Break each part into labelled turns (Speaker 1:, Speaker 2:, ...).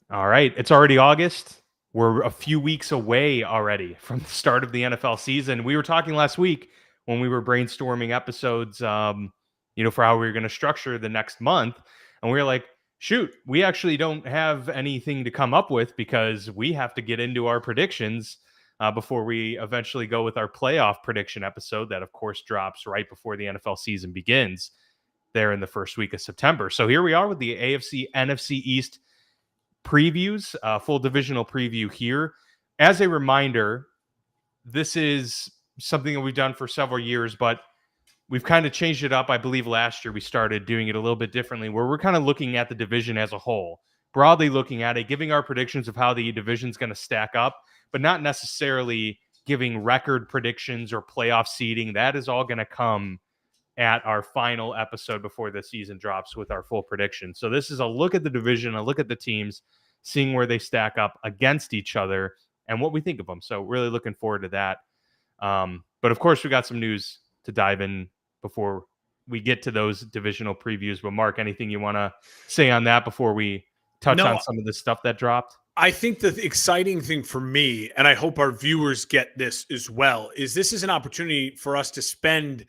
Speaker 1: All right. It's already August. We're a few weeks away already from the start of the NFL season. We were talking last week when we were brainstorming episodes, for how we were going to structure the next month. And we were like, shoot, we actually don't have anything to come up with because we have to get into our predictions before we eventually go with our playoff prediction episode that, of course, drops right before the NFL season begins there in the first week of September. So here we are with the AFC NFC East previews, full divisional preview here. As a reminder, this is something that we've done for several years, but we've kind of changed it up. I believe last year we started doing it a little bit differently, where we're kind of looking at the division as a whole, broadly looking at it, giving our predictions of how the division's going to stack up, but not necessarily giving record predictions or playoff seeding. That is all going to come at our final episode before the season drops with our full prediction. So this is a look at the division, a look at the teams, seeing where they stack up against each other and what we think of them. So really looking forward to that. But of course, we got some news to dive in before we get to those divisional previews. But Mark, anything you want to say on that before we touch on some of the stuff that dropped?
Speaker 2: I think the exciting thing for me, and I hope our viewers get this as well, is this is an opportunity for us to spend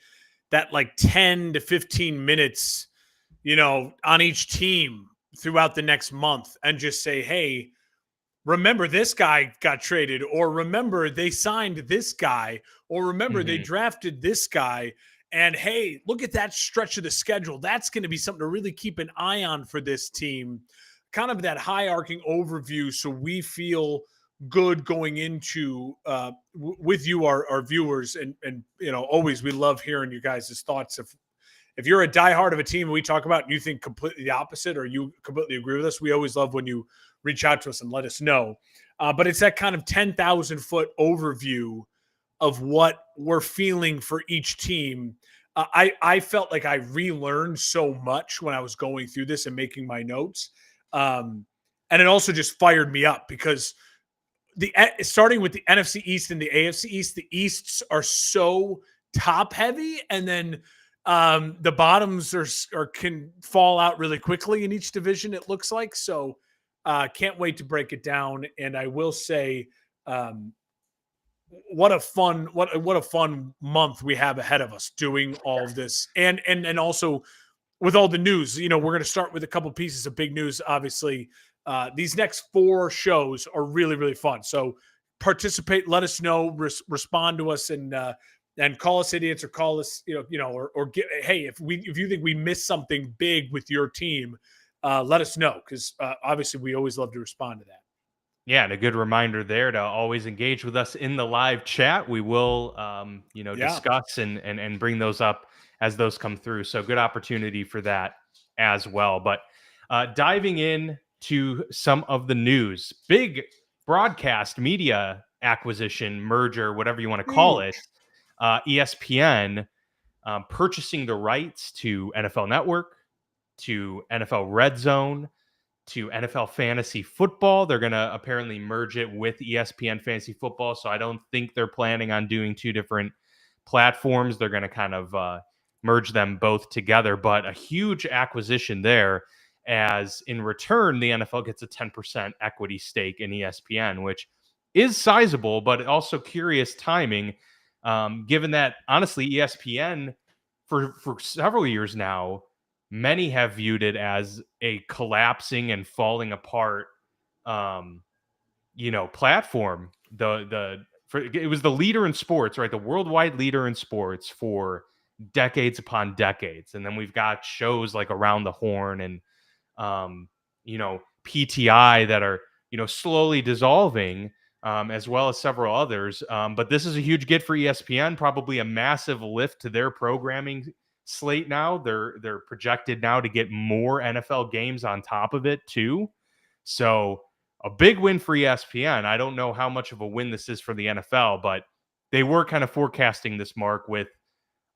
Speaker 2: that like 10 to 15 minutes, on each team throughout the next month and just say, hey, remember this guy got traded, or remember they signed this guy, or remember they drafted this guy. And hey, look at that stretch of the schedule. That's going to be something to really keep an eye on for this team. Kind of that high-arcing overview, so we feel good going into with you, our viewers, and always we love hearing you guys' thoughts. If you're a diehard of a team we talk about and you think completely the opposite, or you completely agree with us, we always love when you reach out to us and let us know. But it's that kind of 10,000-foot overview of what we're feeling for each team. I felt like I relearned so much when I was going through this and making my notes. And it also just fired me up because starting with the NFC East and the AFC East, the Easts are so top heavy, and then the bottoms can fall out really quickly in each division, it looks like. So can't wait to break it down. And I will say, what a fun month we have ahead of us doing all of this, and also with all the news. We're going to start with a couple pieces of big news. Obviously, these next 4 shows are really, really fun. So participate, let us know, respond to us, and call us idiots, or call us, or get, hey, if you think we missed something big with your team, let us know, because obviously we always love to respond to that.
Speaker 1: Yeah, and a good reminder there to always engage with us in the live chat. We will, discuss and bring those up as those come through. So good opportunity for that as well. But diving in to some of the news, big broadcast media acquisition, merger, whatever you want to call it. ESPN purchasing the rights to NFL Network, to NFL Red Zone, to NFL Fantasy Football. They're going to apparently merge it with ESPN Fantasy Football. So I don't think they're planning on doing 2 different platforms. They're going to kind of merge them both together. But a huge acquisition there, as in return, the NFL gets a 10% equity stake in ESPN, which is sizable, but also curious timing, given that, honestly, ESPN for several years now, many have viewed it as a collapsing and falling apart, platform. It was the leader in sports, right? The worldwide leader in sports for decades upon decades. And then we've got shows like Around the Horn and, PTI that are, slowly dissolving, as well as several others. But this is a huge get for ESPN, probably a massive lift to their programming slate now. They're projected now to get more NFL games on top of it too. So a big win for ESPN. I don't know how much of a win this is for the NFL, but they were kind of forecasting this, Mark, with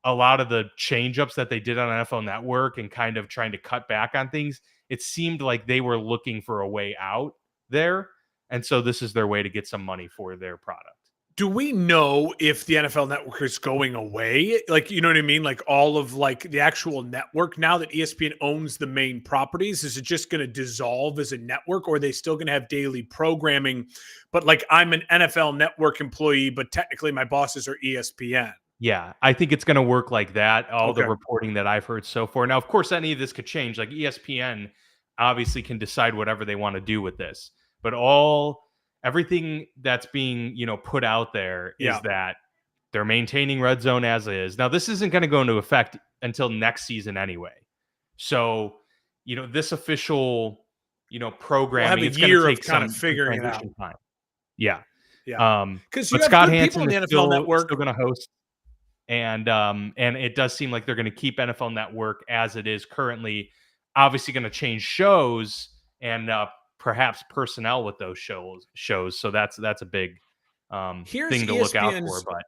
Speaker 1: a lot of the change-ups that they did on NFL Network and kind of trying to cut back on things. It seemed like they were looking for a way out there. And so this is their way to get some money for their product.
Speaker 2: Do we know if the NFL Network is going away? Like, you know what I mean? Like all of like the actual network now that ESPN owns the main properties, is it just going to dissolve as a network, or are they still going to have daily programming? But like I'm an NFL Network employee, but technically my bosses are ESPN.
Speaker 1: Yeah, I think it's gonna work like that, all the
Speaker 2: Okay.
Speaker 1: reporting that I've heard so far. Now, of course, any of this could change, like, ESPN obviously can decide whatever they wanna do with this, but everything that's being, put out there is
Speaker 2: Yeah.
Speaker 1: that they're maintaining Red Zone as is. Now, this isn't gonna go into effect until next season anyway. So, this official,
Speaker 2: We'll have
Speaker 1: programming,
Speaker 2: a
Speaker 1: it's gonna
Speaker 2: year of
Speaker 1: take
Speaker 2: kind of
Speaker 1: some
Speaker 2: figuring it out.
Speaker 1: transition time. Yeah,
Speaker 2: Yeah. Because you
Speaker 1: but
Speaker 2: have
Speaker 1: Scott
Speaker 2: good people on
Speaker 1: Hanson
Speaker 2: the
Speaker 1: is
Speaker 2: NFL
Speaker 1: still
Speaker 2: Network.
Speaker 1: gonna host, and it does seem like they're going to keep NFL Network as it is currently. Obviously, going to change shows and perhaps personnel with those shows. So that's a big
Speaker 2: Here's
Speaker 1: thing to look out for.
Speaker 2: ESPN's
Speaker 1: But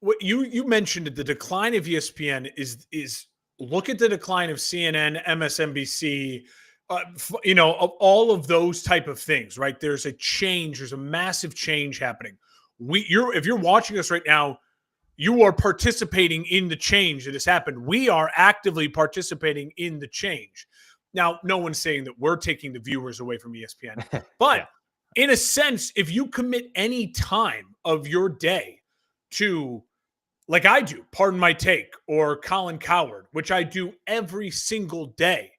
Speaker 2: what you mentioned, the decline of ESPN is look at the decline of CNN, MSNBC, of all of those type of things, right? There's a change, there's a massive change happening. If you're watching us right now, you are participating in the change that has happened. We are actively participating in the change. Now, no one's saying that we're taking the viewers away from ESPN, but
Speaker 1: yeah,
Speaker 2: in a sense, if you commit any time of your day to, like I do, Pardon My Take or Colin Coward, which I do every single day,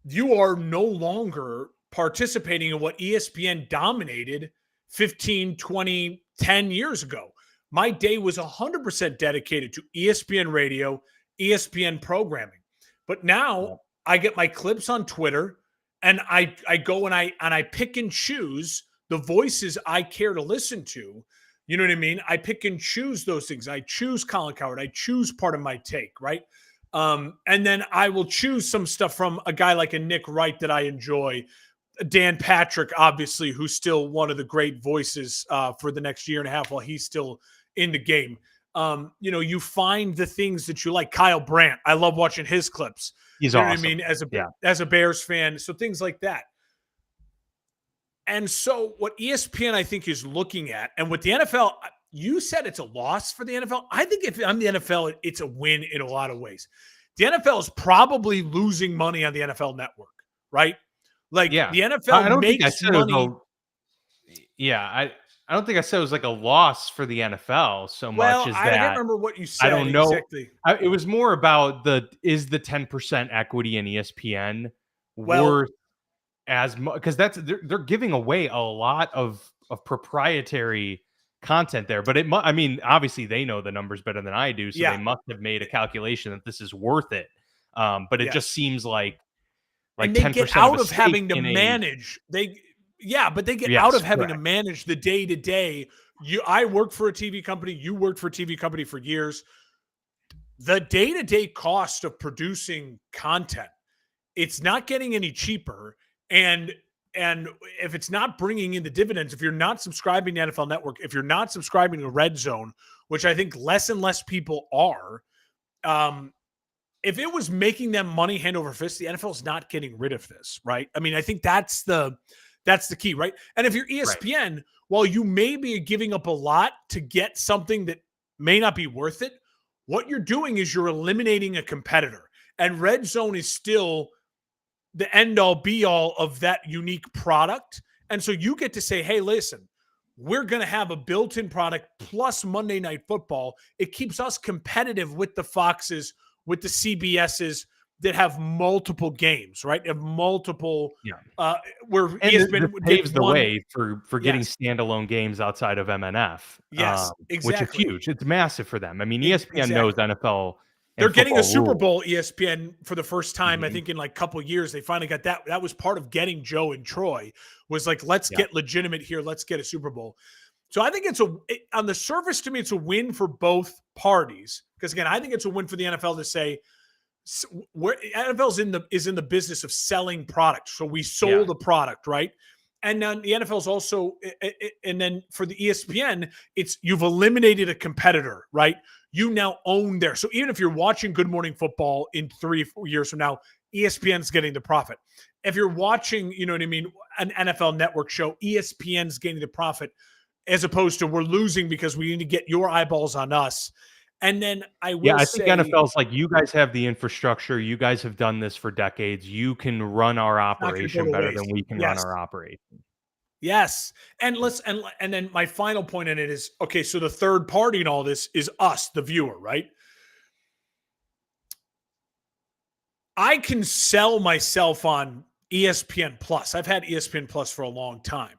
Speaker 2: you are no longer participating in what ESPN dominated 15, 20, 10 years ago. My day was 100% dedicated to ESPN radio, ESPN programming. But now I get my clips on Twitter, and I go and I pick and choose the voices I care to listen to. You know what I mean? I pick and choose those things. I choose Colin Coward. I choose Pardon My Take, right? And then I will choose some stuff from a guy like a Nick Wright that I enjoy. Dan Patrick, obviously, who's still one of the great voices for the next year and a half while he's still in the game. You find the things that you like. Kyle Brandt, I love watching his clips.
Speaker 1: he's
Speaker 2: You know what I
Speaker 1: awesome.
Speaker 2: mean? As a Bears fan, so things like that. And so what ESPN, I think, is looking at, and with the NFL, you said it's a loss for the NFL. I think if I'm the NFL, it's a win in a lot of ways. The NFL is probably losing money on the NFL Network, right? Like
Speaker 1: Yeah,
Speaker 2: the
Speaker 1: I
Speaker 2: NFL
Speaker 1: don't think I
Speaker 2: makes
Speaker 1: said it was
Speaker 2: money.
Speaker 1: yeah, I don't think I said it was like a loss for the NFL so much
Speaker 2: Well,
Speaker 1: as
Speaker 2: I can't
Speaker 1: that
Speaker 2: remember what you
Speaker 1: I
Speaker 2: said
Speaker 1: don't know.
Speaker 2: exactly.
Speaker 1: It was more about is the 10% equity in ESPN
Speaker 2: Well,
Speaker 1: worth as much, because they're giving away a lot of proprietary content there. But I mean, obviously they know the numbers better than I do, so they
Speaker 2: yeah,
Speaker 1: must have made a calculation that this is worth it. But it just
Speaker 2: yes.
Speaker 1: seems like
Speaker 2: And they get
Speaker 1: 10% of a
Speaker 2: out of
Speaker 1: stake
Speaker 2: having to
Speaker 1: in a
Speaker 2: manage. But they get out
Speaker 1: yes,
Speaker 2: of having to
Speaker 1: correct.
Speaker 2: manage the day to day. I worked for a TV company. You worked for a TV company for years. The day to day cost of producing content, it's not getting any cheaper. And if it's not bringing in the dividends, if you're not subscribing to NFL Network, if you're not subscribing to Red Zone, which I think less and less people are, if it was making them money hand over fist, the NFL is not getting rid of this, right? I mean, I think that's the key, right? And if you're
Speaker 1: Right.
Speaker 2: ESPN, while you may be giving up a lot to get something that may not be worth it, what you're doing is you're eliminating a competitor. And Red Zone is still the end all be all of that unique product. And so you get to say, hey, listen, we're going to have a built in product plus Monday Night Football. It keeps us competitive with the Foxes, with the CBSs that have multiple games, right? Have multiple,
Speaker 1: Yeah.
Speaker 2: where
Speaker 1: And this
Speaker 2: ESPN
Speaker 1: paves
Speaker 2: gets
Speaker 1: the
Speaker 2: one.
Speaker 1: way for getting
Speaker 2: Yes.
Speaker 1: standalone games outside of MNF,
Speaker 2: Yes,
Speaker 1: which is
Speaker 2: exactly.
Speaker 1: huge. It's massive for them. I mean, ESPN knows
Speaker 2: Exactly.
Speaker 1: NFL
Speaker 2: They're
Speaker 1: and
Speaker 2: getting a
Speaker 1: football
Speaker 2: Super
Speaker 1: rules.
Speaker 2: Bowl, ESPN, for the first time, I
Speaker 1: Mhm.
Speaker 2: think, in like a couple of years. They finally got that. That was part of getting Joe and Troy, was like, let's
Speaker 1: Yeah.
Speaker 2: get legitimate here. Let's get a Super Bowl. So I think on the surface, to me, it's a win for both parties. Because again, I think it's a win for the NFL to say, where NFL's is in the business of selling product. So we
Speaker 1: Yeah.
Speaker 2: sold a product, right? And then the NFL's also, and then for the ESPN, it's you've eliminated a competitor, right? You now own there. So even if you're watching Good Morning Football in 3 or 4 years from now, ESPN's getting the profit. If you're watching, you know what I mean, an NFL Network show, ESPN's getting the profit. as opposed to we're losing because we need to get your eyeballs on us. And then I
Speaker 1: Yeah,
Speaker 2: will
Speaker 1: I think
Speaker 2: say,
Speaker 1: NFL's like, you guys have the infrastructure. You guys have done this for decades. You can run our
Speaker 2: it's not going to go
Speaker 1: operation
Speaker 2: to
Speaker 1: better than
Speaker 2: waste.
Speaker 1: we can run
Speaker 2: Yes.
Speaker 1: our operation.
Speaker 2: Yes. And and then my final point in it is, okay, so the third party in all this is us, the viewer, right? I can sell myself on ESPN Plus. I've had ESPN Plus for a long time.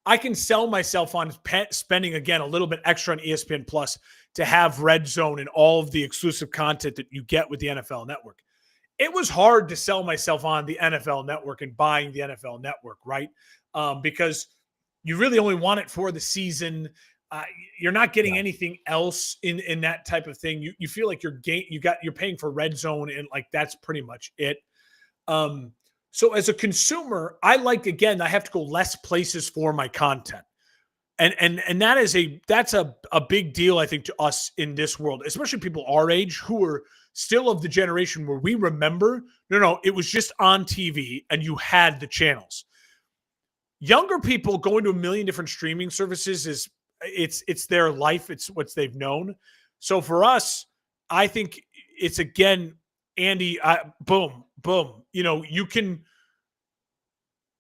Speaker 2: I can sell myself on spending again a little bit extra on ESPN Plus to have Red Zone and all of the exclusive content that you get with the NFL Network. It was hard to sell myself on the NFL Network and buying the NFL Network, right? Because you really only want it for the season. Uh, you're not getting
Speaker 1: Yeah.
Speaker 2: anything else in that type of thing. You feel like you're paying for Red Zone, and like that's pretty much it. Um, so as a consumer, I have to go less places for my content. And that's a big deal, I think, to us in this world, especially people our age who are still of the generation where we remember, no, it was just on TV and you had the channels. Younger people going to a million different streaming services it's their life, it's what they've known. So for us, I think it's again, Andy, boom, boom.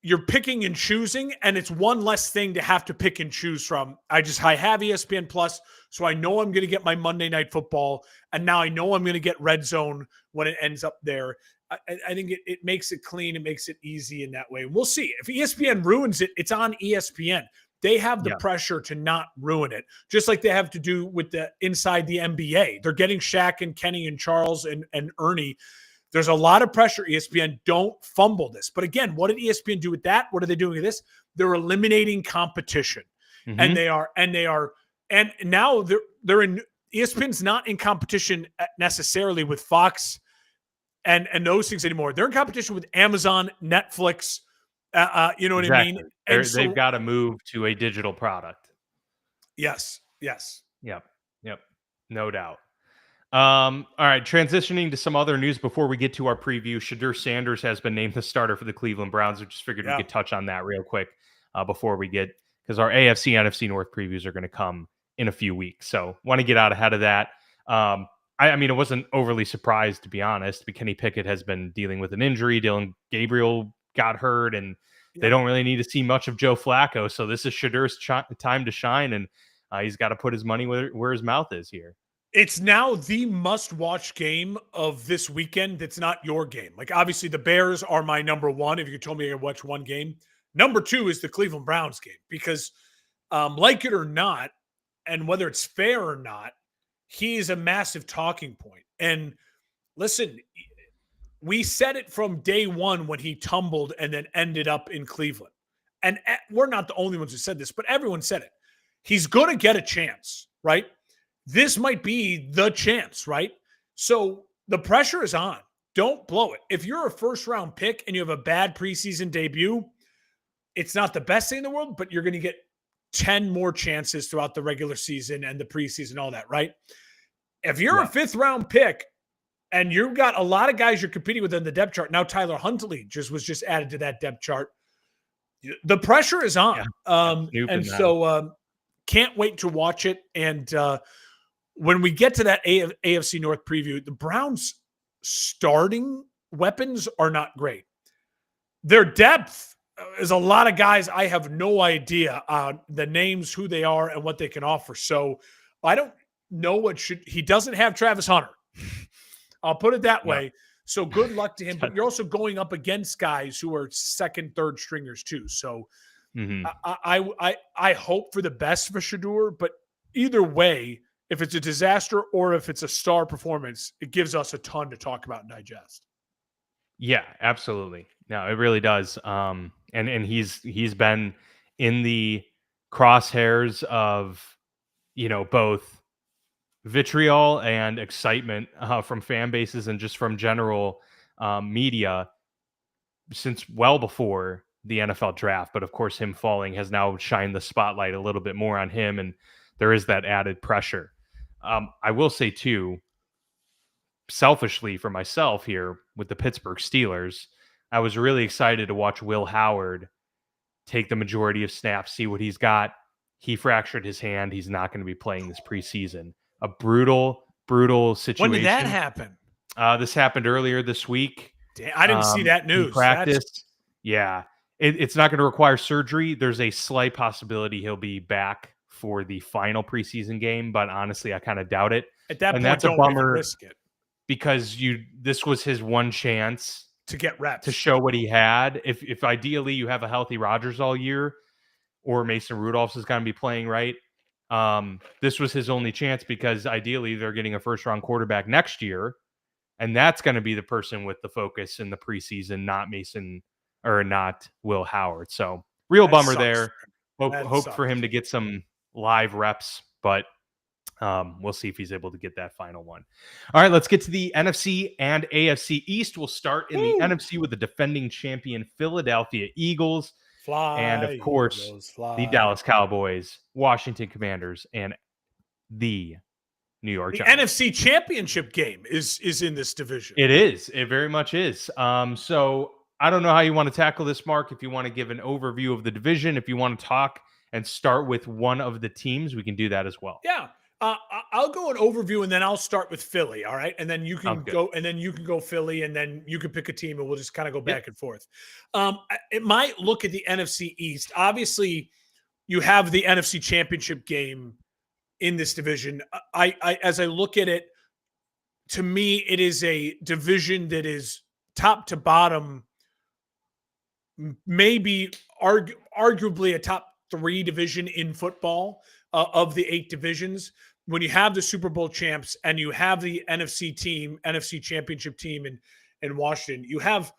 Speaker 2: You're picking and choosing, and it's one less thing to have to pick and choose from. I have ESPN Plus, so I know I'm going to get my Monday Night Football, and now I know I'm going to get Red Zone when it ends up there. I think it makes it clean. It makes it easy in that way. We'll see. If ESPN ruins it, it's on ESPN. They have the pressure to not ruin it, just like they have to do with the inside the NBA. They're getting Shaq and Kenny and Charles and Ernie. There's a lot of pressure. ESPN, don't fumble this. But again, what did ESPN do with that? What are they doing with this? They're eliminating competition, and now they're in. ESPN's not in competition necessarily with Fox and those things anymore. They're in competition with Amazon, Netflix. You know what I mean? And
Speaker 1: They've got to move to a digital product.
Speaker 2: Yes.
Speaker 1: Yep. No doubt. All right, transitioning to some other news before we get to our preview. Shedeur Sanders has been named the starter for the Cleveland Browns. I just figured we could touch on that real quick before we get, because our AFC, NFC North previews are going to come in a few weeks. So want to get out ahead of that. I mean, it wasn't overly surprised, to be honest. Kenny Pickett has been dealing with an injury. Dylan Gabriel got hurt, and they don't really need to see much of Joe Flacco. So this is Shedeur's time to shine, and he's got to put his money where his mouth is here.
Speaker 2: It's now the must-watch game of this weekend that's not your game. Like, obviously, the Bears are my number one. If you told me I could watch one game. Number two is the Cleveland Browns game because, like it or not, and whether it's fair or not, he is a massive talking point. And listen, we said it from day one when he tumbled and then ended up in Cleveland. And we're not the only ones who said this, but everyone said it. He's going to get a chance, right? This might be the chance, right? So the pressure is on. Don't blow it. If you're a first-round pick and you have a bad preseason debut, it's not the best thing in the world, but you're going to get 10 more chances throughout the regular season and the preseason, all that, right? If you're a fifth-round pick and you've got a lot of guys you're competing with in the depth chart, now Tyler Huntley was just added to that depth chart. The pressure is on. So can't wait to watch it. And when we get to that AFC North preview, the Browns' starting weapons are not great. Their depth is a lot of guys I have no idea the names, who they are, and what they can offer. So I don't know he doesn't have Travis Hunter. I'll put it that way. So good luck to him. But you're also going up against guys who are second, third stringers too. So I hope for the best for Shedeur, but either way, if it's a disaster or if it's a star performance, it gives us a ton to talk about and digest.
Speaker 1: Yeah, absolutely. No, it really does. And he's been in the crosshairs of, both vitriol and excitement from fan bases and just from general media since well before the NFL draft. But of course, him falling has now shined the spotlight a little bit more on him, and there is that added pressure. I will say too, selfishly for myself here with the Pittsburgh Steelers, I was really excited to watch Will Howard take the majority of snaps, see what he's got. He fractured his hand. He's not going to be playing this preseason. A brutal situation.
Speaker 2: When did that happen?
Speaker 1: This happened earlier this week.
Speaker 2: Damn, I didn't see that news.
Speaker 1: He practiced. Yeah. It's not going to require surgery. There's a slight possibility he'll be back for the final preseason game, but honestly, I kind of doubt it.
Speaker 2: At that point,
Speaker 1: that's
Speaker 2: don't
Speaker 1: a bummer
Speaker 2: risk it.
Speaker 1: Because this was his one chance
Speaker 2: to get reps,
Speaker 1: to show what he had. If ideally you have a healthy Rodgers all year, or Mason Rudolph's is going to be playing right, this was his only chance, because ideally they're getting a first-round quarterback next year, and that's going to be the person with the focus in the preseason, not Will Howard. So real bummer there. Hope for him to get some live reps, but we'll see if he's able to get that final one. All right, let's get to the NFC and AFC East. We'll start in the NFC with the defending champion Philadelphia Eagles. And of course, Eagles, the Dallas Cowboys, Washington Commanders, and the New York Giants.
Speaker 2: NFC Championship game is in this division.
Speaker 1: It is. It very much is. So I don't know how you want to tackle this, Mark. If you want to give an overview of the division, if you want to talk and start with one of the teams, we can do that as well.
Speaker 2: Yeah. I'll go an overview, and then I'll start with Philly. All right. And then you can go, and then you can go Philly, and then you can pick a team, and we'll just kind of go back and forth. It might look at the NFC East. Obviously, you have the NFC Championship game in this division. As I look at it, to me, it is a division that is top to bottom, maybe arguably a top 3 division in football of the 8 divisions. When you have the Super Bowl champs and you have the NFC Championship team in Washington, you have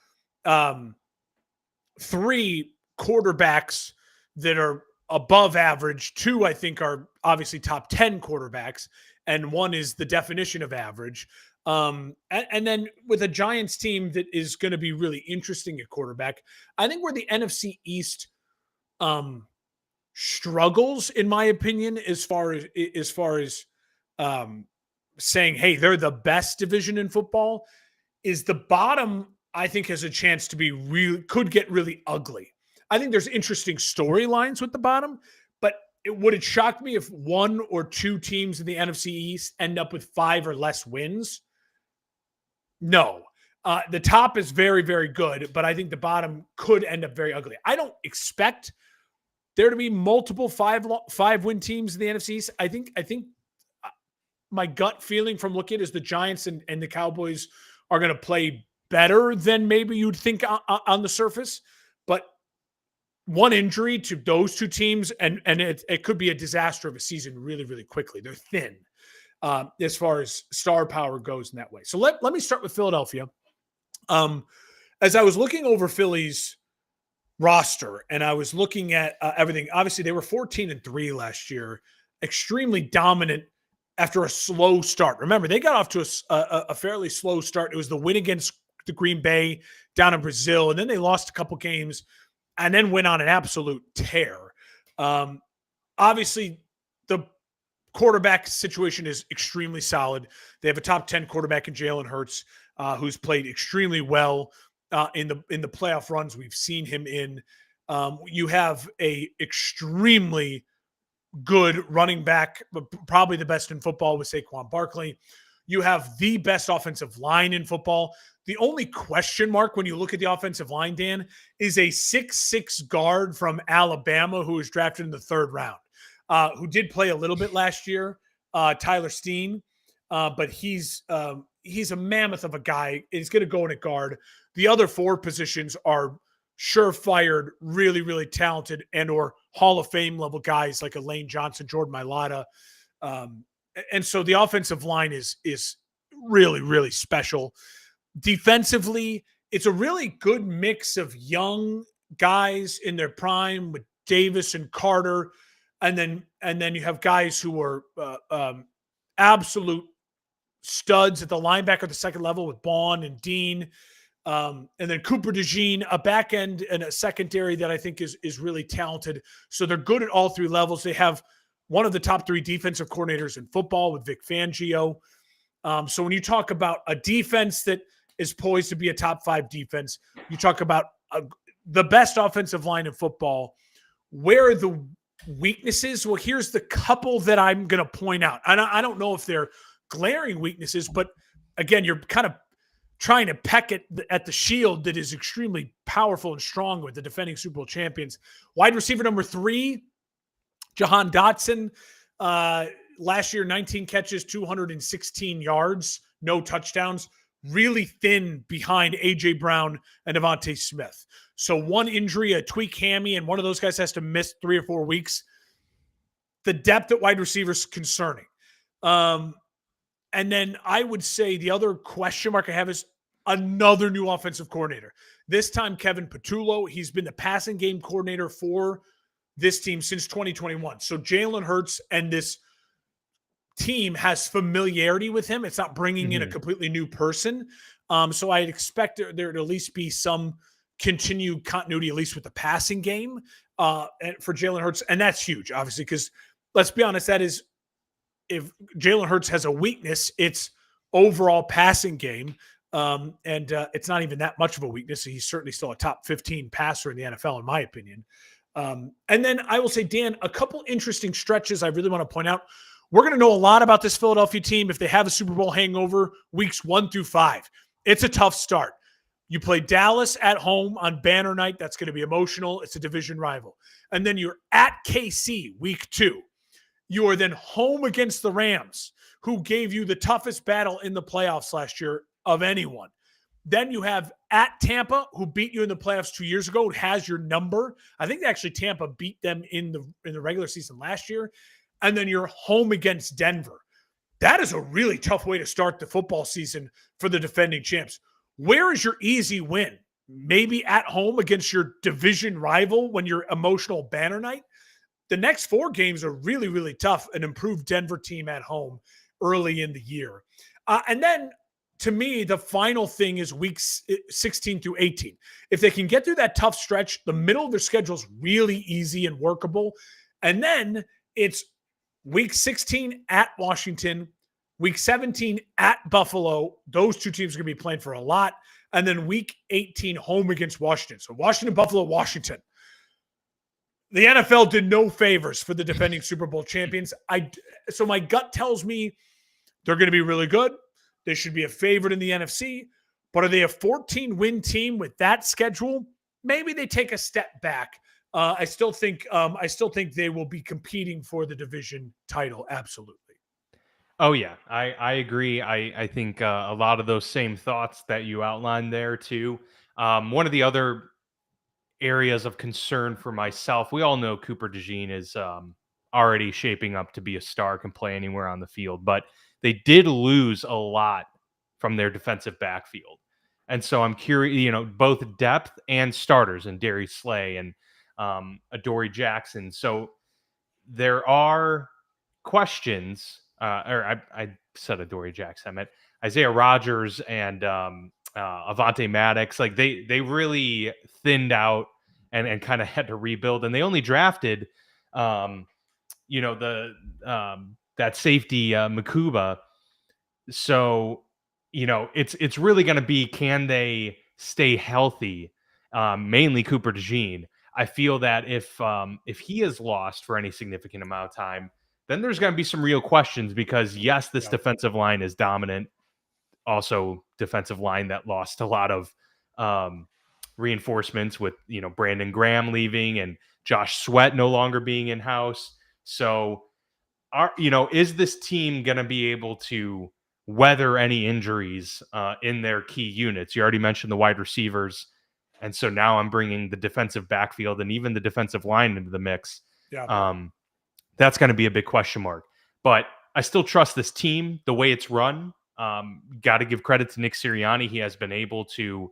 Speaker 2: 3 quarterbacks that are above average. 2, I think, are obviously top 10 quarterbacks, and 1 is the definition of average. And then with a Giants team that is going to be really interesting at quarterback, I think where the NFC East struggles, in my opinion, as far as saying, hey, they're the best division in football, is the bottom. I think has a chance to be could get really ugly. I think there's interesting storylines with the bottom, but would it shock me if 1 or 2 teams in the NFC East end up with 5 or less wins? No. The top is very, very good, but I think the bottom could end up very ugly. I don't expect there to be multiple 5-win teams in the NFC East. I think my gut feeling from looking at it is the Giants and the Cowboys are going to play better than maybe you'd think on the surface. But one injury to those 2 teams, and it could be a disaster of a season really, really quickly. They're thin as far as star power goes in that way. So let me start with Philadelphia. As I was looking over Philly's roster and I was looking at everything, obviously they were 14-3 last year, extremely dominant after a slow start. Remember, they got off to a fairly slow start. It was the win against the Green Bay down in Brazil, and then they lost a couple games and then went on an absolute tear. Obviously, the quarterback situation is extremely solid. They have a top 10 quarterback in Jalen Hurts, who's played extremely well in the playoff runs we've seen him in. You have a extremely good running back, probably the best in football with Saquon Barkley. You have the best offensive line in football. The only question mark when you look at the offensive line, Dan, is a 6'6" guard from Alabama who was drafted in the 3rd round, who did play a little bit last year, Tyler Steen, but he's a mammoth of a guy. He's going to go in at guard. The other 4 positions are surefire, really, really talented and or Hall of Fame level guys like Lane Johnson, Jordan Mailata. And so the offensive line is really, really special. Defensively, it's a really good mix of young guys in their prime with Davis and Carter. And then you have guys who are absolute studs at the linebacker, the 2nd level with Bond and Dean. And then Cooper DeJean, a back end and a secondary that I think is really talented. So they're good at all 3 levels. They have one of the top 3 defensive coordinators in football with Vic Fangio. So when you talk about a defense that is poised to be a top 5 defense, you talk about the best offensive line in football, where the weaknesses. Well, here's the couple that I'm going to point out. I don't know if they're glaring weaknesses, but again, you're kind of trying to peck at the shield that is extremely powerful and strong with the defending Super Bowl champions. Wide receiver number 3, Jahan Dotson. Last year, 19 catches, 216 yards, no touchdowns. Really thin behind A.J. Brown and Devontae Smith. So one injury, a tweak hammy, and one of those guys has to miss 3 or 4 weeks. The depth at wide receiver is concerning. And then I would say the other question mark I have is another new offensive coordinator. This time, Kevin Patullo. He's been the passing game coordinator for this team since 2021. So Jalen Hurts and this team has familiarity with him. It's not bringing in a completely new person. So I'd expect there to at least be some continued continuity, at least with the passing game for Jalen Hurts. And that's huge, obviously, because let's be honest, that is, if Jalen Hurts has a weakness, it's overall passing game. And it's not even that much of a weakness. He's certainly still a top 15 passer in the NFL, in my opinion. And then I will say, Dan, a couple interesting stretches I really want to point out. We're going to know a lot about this Philadelphia team if they have a Super Bowl hangover weeks 1 through 5. It's a tough start. You play Dallas at home on banner night. That's going to be emotional. It's a division rival. And then you're at KC week 2. You are then home against the Rams, who gave you the toughest battle in the playoffs last year of anyone. Then you have at Tampa, who beat you in the playoffs 2 years ago, has your number. I think actually Tampa beat them in the regular season last year. And then you're home against Denver. That is a really tough way to start the football season for the defending champs. Where is your easy win? Maybe at home against your division rival when you're emotional banner night. The next 4 games are really, really tough. An improved Denver team at home early in the year. And then, to me, the final thing is weeks 16 through 18. If they can get through that tough stretch, the middle of their schedule is really easy and workable. And then it's week 16 at Washington, week 17 at Buffalo. Those 2 teams are going to be playing for a lot. And then week 18 home against Washington. So Washington, Buffalo, Washington. The NFL did no favors for the defending Super Bowl champions. So my gut tells me they're going to be really good. They should be a favorite in the NFC. But are they a 14-win team with that schedule? Maybe they take a step back. I still think they will be competing for the division title. Absolutely.
Speaker 1: Oh yeah, I agree. I think a lot of those same thoughts that you outlined there too. One of the other areas of concern for myself, we all know Cooper DeJean is already shaping up to be a star, can play anywhere on the field, but they did lose a lot from their defensive backfield. And so I'm curious, both depth and starters, and Darius Slay and Adoree Jackson. So there are questions, or I said Adoree Jackson, I meant Isaiah Rodgers and Avonte Maddox. Like they really thinned out and kind of had to rebuild, and they only drafted, that safety Makuba. So it's really going to be, can they stay healthy? Mainly Cooper DeJean. I feel that if he is lost for any significant amount of time, then there's going to be some real questions, because yes, this defensive line is dominant. Also, defensive line that lost a lot of reinforcements with Brandon Graham leaving and Josh Sweat no longer being in house. So, is this team going to be able to weather any injuries in their key units? You already mentioned the wide receivers. And so now I'm bringing the defensive backfield and even the defensive line into the mix.
Speaker 2: Yeah.
Speaker 1: That's going to be a big question mark. But I still trust this team, the way it's run. Got to give credit to Nick Sirianni. He has been able to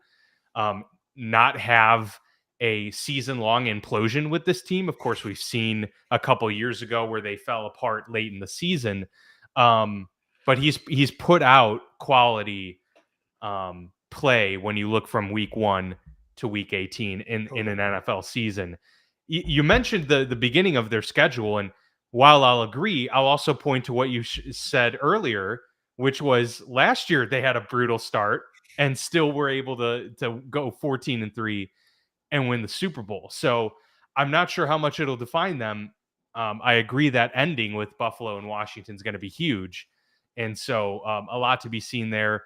Speaker 1: not have a season-long implosion with this team. Of course, we've seen a couple years ago where they fell apart late in the season. But he's put out quality play when you look from week 1 to week 18 in an NFL season. You mentioned the beginning of their schedule, and while I'll agree, I'll also point to what you said earlier, which was last year they had a brutal start and still were able to go 14-3 and win the Super Bowl. So I'm not sure how much it'll define them. I agree that ending with Buffalo and Washington is going to be huge. And so a lot to be seen there.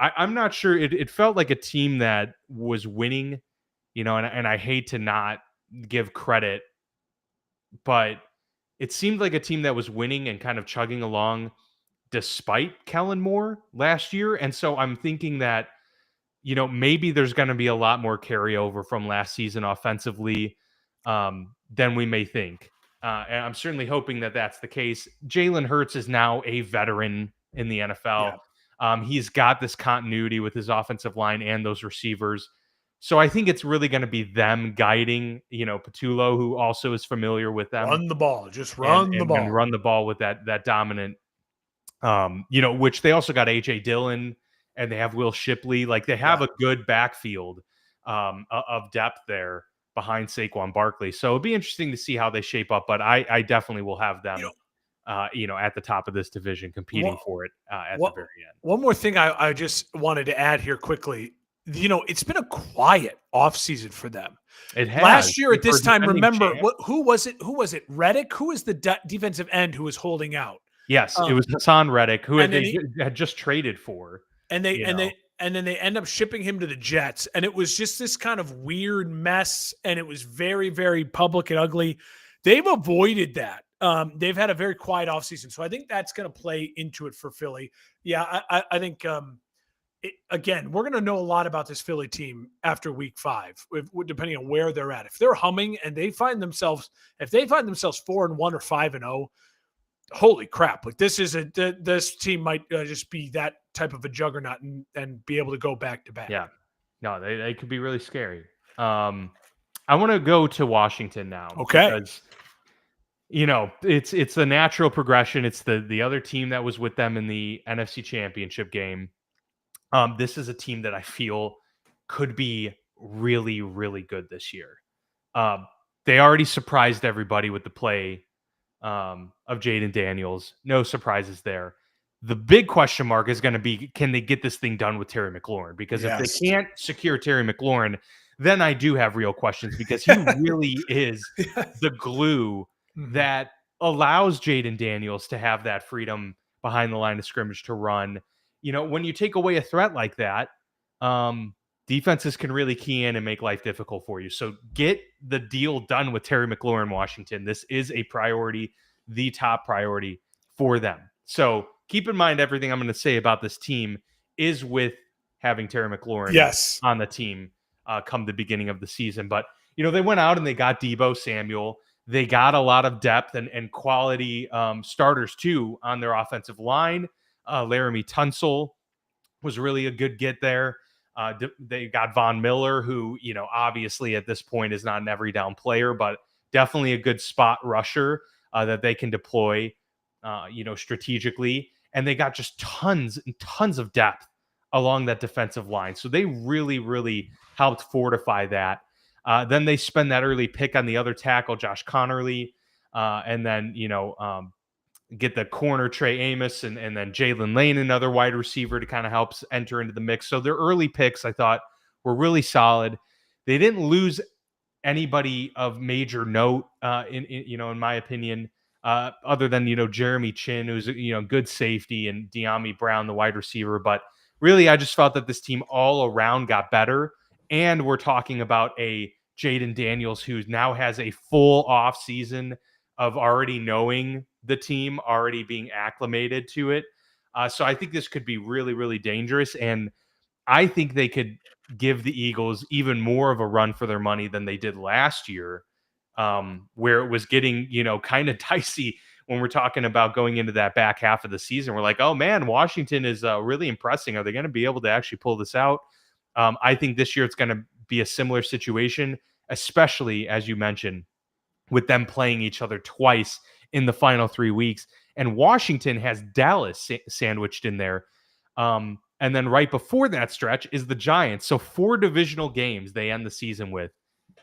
Speaker 1: I'm not sure. It felt like a team that was winning, and I hate to not give credit, but it seemed like a team that was winning and kind of chugging along despite Kellen Moore last year. And so I'm thinking that, maybe there's going to be a lot more carryover from last season offensively than we may think. And I'm certainly hoping that that's the case. Jalen Hurts is now a veteran in the NFL. He's got this continuity with his offensive line and those receivers. So I think it's really going to be them guiding, Patullo, who also is familiar with them.
Speaker 2: Run the ball. Just run the ball.
Speaker 1: And run the ball with that dominant, which they also got AJ Dillon and they have Will Shipley. Like they have a good backfield of depth there behind Saquon Barkley. So it'll be interesting to see how they shape up, but I definitely will have them, at the top of this division competing for it at the very end.
Speaker 2: One more thing I just wanted to add here quickly. It's been a quiet offseason for them.
Speaker 1: It has.
Speaker 2: Last year at this time, remember, who was it? Reddick? Who was the defensive end who was holding out?
Speaker 1: Yes, it was Hassan Reddick, who had just traded for.
Speaker 2: And then they end up shipping him to the Jets. And it was just this kind of weird mess. And it was very, very public and ugly. They've avoided that. They've had a very quiet offseason. So I think that's going to play into it for Philly. Yeah, I think again, we're going to know a lot about this Philly team after week 5, depending on where they're at. If they're humming and they find themselves 4-1 or 5-0, holy crap! Like this team might just be that type of a juggernaut and be able to go back to back.
Speaker 1: Yeah, no, they could be really scary. I want to go to Washington now.
Speaker 2: Okay.
Speaker 1: Because, it's the natural progression. It's the other team that was with them in the NFC Championship game. This is a team that I feel could be really, really good this year. They already surprised everybody with the play of Jaden Daniels. No surprises there. The big question mark is going to be, can they get this thing done with Terry McLaurin? Because if they can't secure Terry McLaurin, then I do have real questions, because he really is the glue that allows Jaden Daniels to have that freedom behind the line of scrimmage to run. When you take away a threat like that, defenses can really key in and make life difficult for you. So get the deal done with Terry McLaurin, Washington. This is a priority, the top priority for them. So keep in mind, everything I'm going to say about this team is with having Terry McLaurin on the team come the beginning of the season. But, they went out and they got Deebo Samuel. They got a lot of depth and quality starters, too, on their offensive line. Laramie Tunsil was really a good get there. They got Von Miller, who, obviously at this point is not an every down player, but definitely a good spot rusher that they can deploy, strategically. And they got just tons and tons of depth along that defensive line. So they really, really helped fortify that. Then they spend that early pick on the other tackle, Josh Connerly, and then, get the corner Trey Amos and then Jalen Lane, another wide receiver, to kind of help enter into the mix. So their early picks, I thought, were really solid. They didn't lose anybody of major note, in my opinion, other than, Jeremy Chin, who's, good safety, and De'Ami Brown, the wide receiver. But really, I just felt that this team all around got better. And we're talking about a Jaden Daniels who now has a full off season of already knowing the team, already being acclimated to it. So I think this could be really, really dangerous. And I think they could give the Eagles even more of a run for their money than they did last year, where it was getting, kind of dicey when we're talking about going into that back half of the season. We're like, oh man, Washington is really impressing. Are they going to be able to actually pull this out? I think this year it's going to be a similar situation, especially, as you mentioned, with them playing each other twice in the final 3 weeks. And Washington has Dallas sandwiched in there. And then right before that stretch is the Giants. So 4 divisional games they end the season with.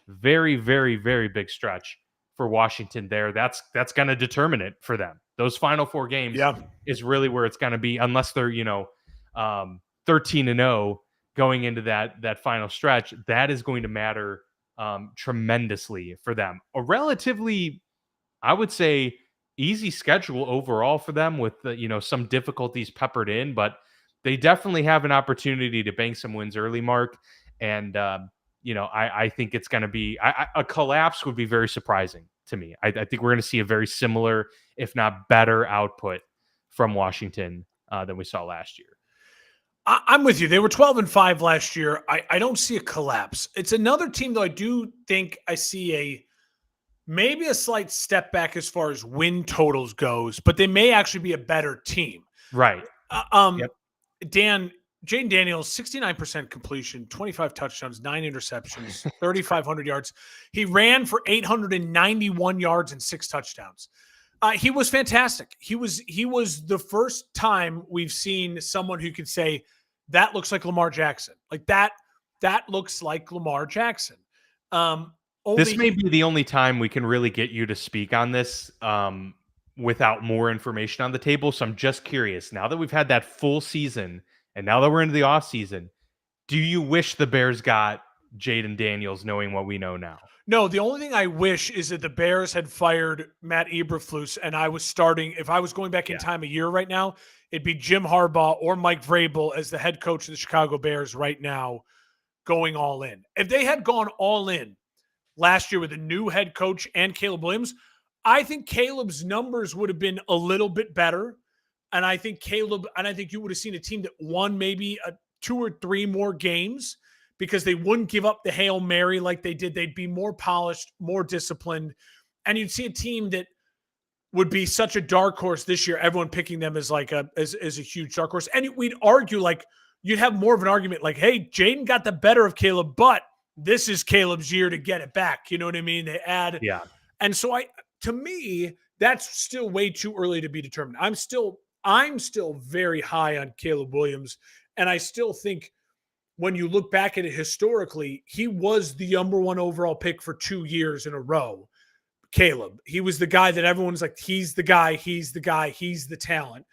Speaker 1: Very, very, very big stretch for Washington there. That's going to determine it for them. Those final 4 games is really where it's going to be, unless they're, 13-0 going into that final stretch. That is going to matter tremendously for them. A relatively, I would say easy schedule overall for them with some difficulties peppered in, but they definitely have an opportunity to bank some wins early, Mark. And I think it's going to be a collapse would be very surprising to me. I think we're going to see a very similar, if not better, output from Washington than we saw last year.
Speaker 2: I'm with you. They were 12-5 last year. I don't see a collapse. It's another team, though. I do think I see maybe a slight step back as far as win totals goes, but they may actually be a better team.
Speaker 1: Right.
Speaker 2: Yep. Jayden Daniels, 69% completion, 25 touchdowns, 9 interceptions, 3,500 yards. He ran for 891 yards and 6 touchdowns. He was fantastic. He was the first time we've seen someone who could say that looks like Lamar Jackson. Like that looks like Lamar Jackson.
Speaker 1: This may be the only time we can really get you to speak on this without more information on the table. So I'm just curious, now that we've had that full season and now that we're into the off season, do you wish the Bears got Jayden Daniels knowing what we know now?
Speaker 2: No, the only thing I wish is that the Bears had fired Matt Eberflus and I was starting, if I was going back in time a year right now, it'd be Jim Harbaugh or Mike Vrabel as the head coach of the Chicago Bears right now going all in. If they had gone all in last year with a new head coach and Caleb Williams, I think Caleb's numbers would have been a little bit better. And I think you would have seen a team that won maybe 2 or 3 more games because they wouldn't give up the Hail Mary like they did. They'd be more polished, more disciplined. And you'd see a team that would be such a dark horse this year, everyone picking them as like as a huge dark horse. And we'd argue, like, you'd have more of an argument like, hey, Jayden got the better of Caleb, but this is Caleb's year to get it back. You know what I mean? They add.
Speaker 1: Yeah.
Speaker 2: And so to me, that's still way too early to be determined. I'm still very high on Caleb Williams. And I still think when you look back at it historically, he was the number 1 overall pick for 2 years in a row. Caleb, he was the guy that everyone's like, he's the guy, he's the talent.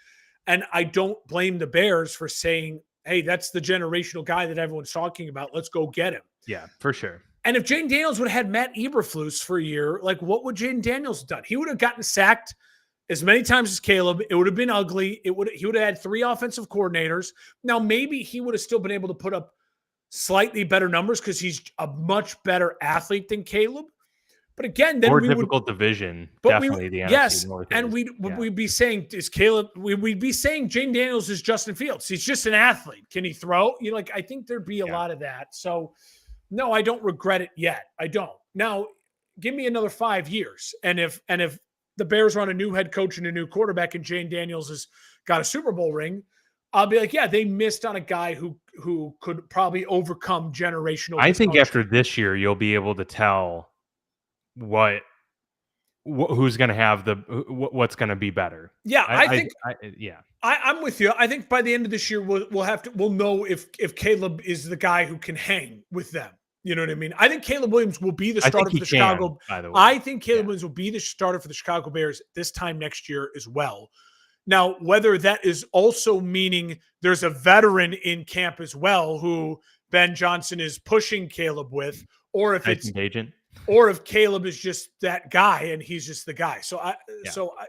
Speaker 2: And I don't blame the Bears for saying, hey, that's the generational guy that everyone's talking about. Let's go get him.
Speaker 1: Yeah, for sure.
Speaker 2: And if Jayden Daniels would have had Matt Eberflus for a year, like, what would Jayden Daniels have done? He would have gotten sacked as many times as Caleb. It would have been ugly. He would have had 3 offensive coordinators. Now, maybe he would have still been able to put up slightly better numbers because he's a much better athlete than Caleb. But again, then
Speaker 1: more difficult division, definitely the NFC North.
Speaker 2: And we'd be saying, is Caleb? We'd be saying Jayden Daniels is Justin Fields. He's just an athlete. Can he throw? I think there'd be a lot of that. So, no, I don't regret it yet. I don't. Now, give me another 5 years, and if the Bears are on a new head coach and a new quarterback, and Jayden Daniels has got a Super Bowl ring, I'll be like, yeah, they missed on a guy who could probably overcome generational.
Speaker 1: I think after this year, you'll be able to tell who's going to have what's going to be better.
Speaker 2: Yeah, I'm with you. I think by the end of this year, we'll know if Caleb is the guy who can hang with them. You know what I mean? I think Caleb Williams will be the starter for the Chicago.
Speaker 1: By the way,
Speaker 2: I think Caleb Williams will be the starter for the Chicago Bears this time next year as well. Now, whether that is also meaning there's a veteran in camp as well who Ben Johnson is pushing Caleb with, or if it's
Speaker 1: agent.
Speaker 2: Or if Caleb is just that guy and he's just the guy. So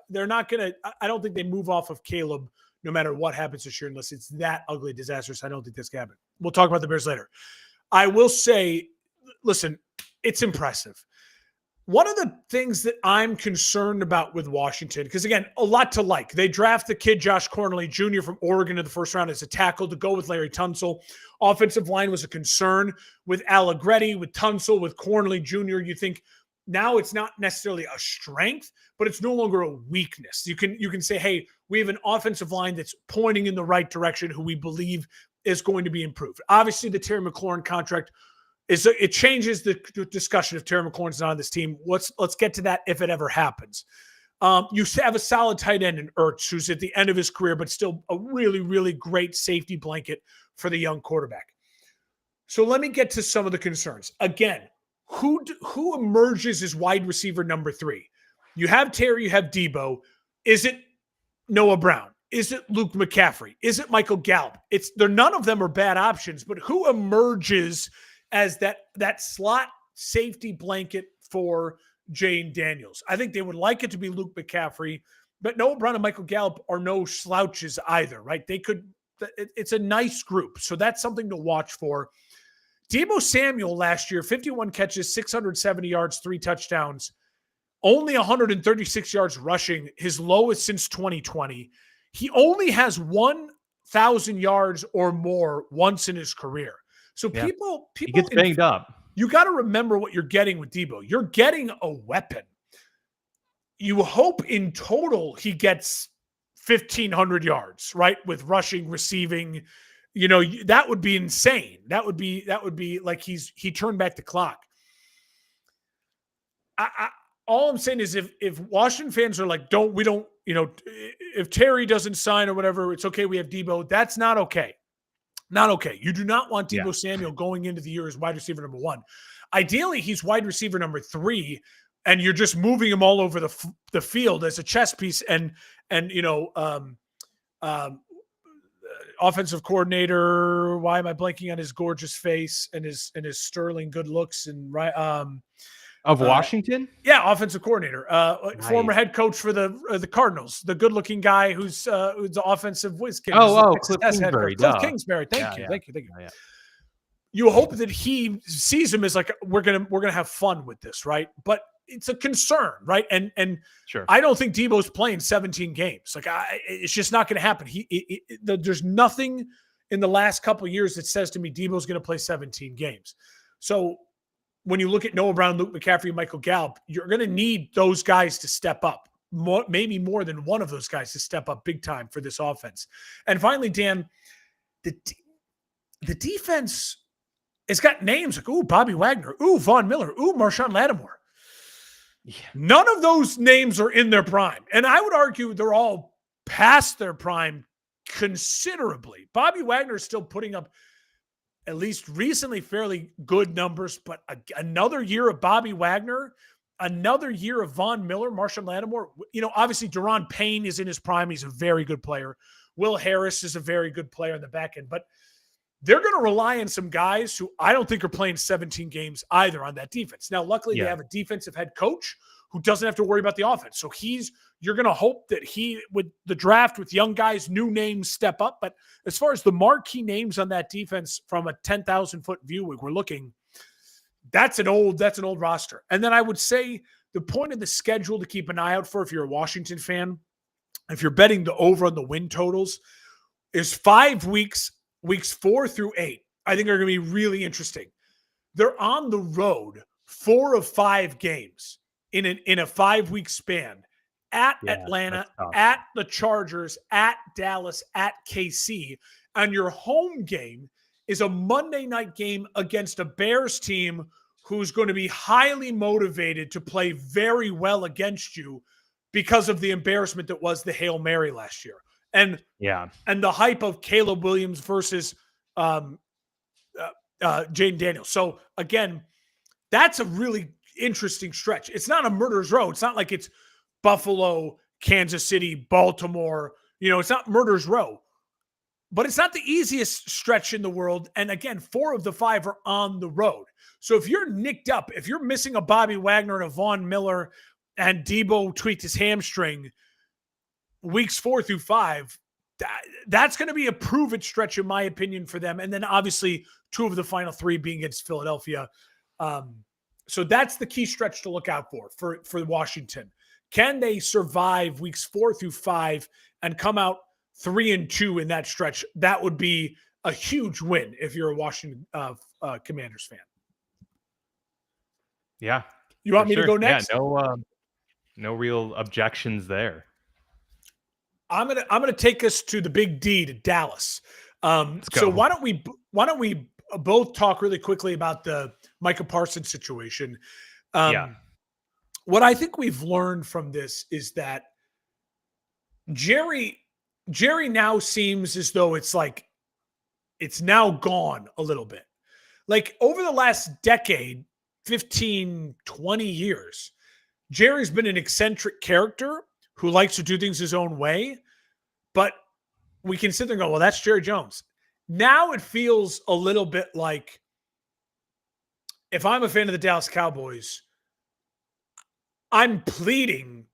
Speaker 2: they're not going to – I don't think they move off of Caleb no matter what happens this year unless it's that ugly disastrous. I don't think this can happen. We'll talk about the Bears later. I will say, listen, it's impressive. One of the things that I'm concerned about with Washington, because, again, a lot to like. They draft the kid Josh Cornelly Jr. from Oregon in the first round as a tackle to go with Larry Tunsil. Offensive line was a concern with Allegretti, with Tunsil, with Cornelly Jr. You think now it's not necessarily a strength, but it's no longer a weakness. You can say, hey, we have an offensive line that's pointing in the right direction who we believe is going to be improved. Obviously, the Terry McLaurin contract it changes the discussion if Terry McLaurin's not on this team. Let's get to that if it ever happens. You have a solid tight end in Ertz, who's at the end of his career, but still a really, really great safety blanket for the young quarterback. So let me get to some of the concerns. Again, who emerges as wide receiver number 3? You have Terry, you have Debo. Is it Noah Brown? Is it Luke McCaffrey? Is it Michael Gallup? None of them are bad options, but who emerges as that slot safety blanket for Jane Daniels. I think they would like it to be Luke McCaffrey, but Noah Brown and Michael Gallup are no slouches either, right? It's a nice group. So that's something to watch for. Deebo Samuel last year, 51 catches, 670 yards, 3 touchdowns, only 136 yards rushing, his lowest since 2020. He only has 1,000 yards or more once in his career. So people
Speaker 1: he gets banged up.
Speaker 2: You got to remember what you're getting with Deebo. You're getting a weapon. You hope in total he gets 1,500 yards, right? With rushing, receiving, that would be insane. That would be like he turned back the clock. All I'm saying is if Washington fans are like, if Terry doesn't sign or whatever, it's okay. We have Deebo. That's not okay. Not okay. You do not want Deebo Samuel going into the year as wide receiver number 1. Ideally, he's wide receiver number 3, and you're just moving him all over the field as a chess piece. And offensive coordinator. Why am I blanking on his gorgeous face and his sterling good looks and
Speaker 1: of Washington?
Speaker 2: Yeah, offensive coordinator, nice. Former head coach for the Cardinals, the good-looking guy who's the offensive whiz kid.
Speaker 1: Cliff Kingsbury.
Speaker 2: Cliff Kingsbury. Thank you.
Speaker 1: Yeah.
Speaker 2: You hope that he sees him as like we're gonna have fun with this, right? But it's a concern, right? And
Speaker 1: sure.
Speaker 2: I don't think Deebo's playing 17 games. Like it's just not going to happen. There's nothing in the last couple of years that says to me Deebo's going to play 17 games. So when you look at Noah Brown, Luke McCaffrey, Michael Gallup, you're going to need those guys to step up, maybe more than one of those guys to step up big time for this offense. And finally, Dan, the defense has got names like, Bobby Wagner, Von Miller, Marshawn Lattimore. Yeah. None of those names are in their prime. And I would argue they're all past their prime considerably. Bobby Wagner is still putting up, at least recently, fairly good numbers, but another year of Bobby Wagner, another year of Von Miller, Marshawn Lattimore. Obviously Daron Payne is in his prime. He's a very good player. Will Harris is a very good player on the back end, but they're going to rely on some guys who I don't think are playing 17 games either on that defense. Now, luckily, they have a defensive head coach who doesn't have to worry about the offense. So you're going to hope that with the draft with young guys, new names step up. But as far as the marquee names on that defense from a 10,000-foot view, we're looking, that's an old roster. And then I would say the point of the schedule to keep an eye out for if you're a Washington fan, if you're betting the over on the win totals, is 5 weeks 4 through 8, I think are going to be really interesting. They're on the road 4 of 5 games in a 5-week span at Atlanta, at the Chargers, at Dallas, at KC. And your home game is a Monday night game against a Bears team who's going to be highly motivated to play very well against you because of the embarrassment that was the Hail Mary last year. And the hype of Caleb Williams versus Jane Daniels. So again, that's a really interesting stretch. It's not a murderer's row. It's not like it's Buffalo, Kansas City, Baltimore. It's not murderer's row, but it's not the easiest stretch in the world. And again, 4 of the 5 are on the road. So if you're nicked up, if you're missing a Bobby Wagner and a Von Miller and Deebo tweaked his hamstring, weeks 4 through 5, that's going to be a prove-it stretch, in my opinion, for them. And then obviously 2 of the final 3 being against Philadelphia. So that's the key stretch to look out for Washington. Can they survive weeks 4 through 5 and come out 3-2 in that stretch? That would be a huge win if you're a Washington Commanders fan.
Speaker 1: Yeah.
Speaker 2: You want me to go next?
Speaker 1: Yeah, no real objections there.
Speaker 2: I'm gonna take us to the big D, to Dallas. So why don't we both talk really quickly about the Micah Parsons situation? What I think we've learned from this is that Jerry now seems as though it's now gone a little bit. Like over the last decade, 15, 20 years, Jerry's been an eccentric character who likes to do things his own way, but we can sit there and go, well, that's Jerry Jones. Now it feels a little bit like, if I'm a fan of the Dallas Cowboys, I'm pleading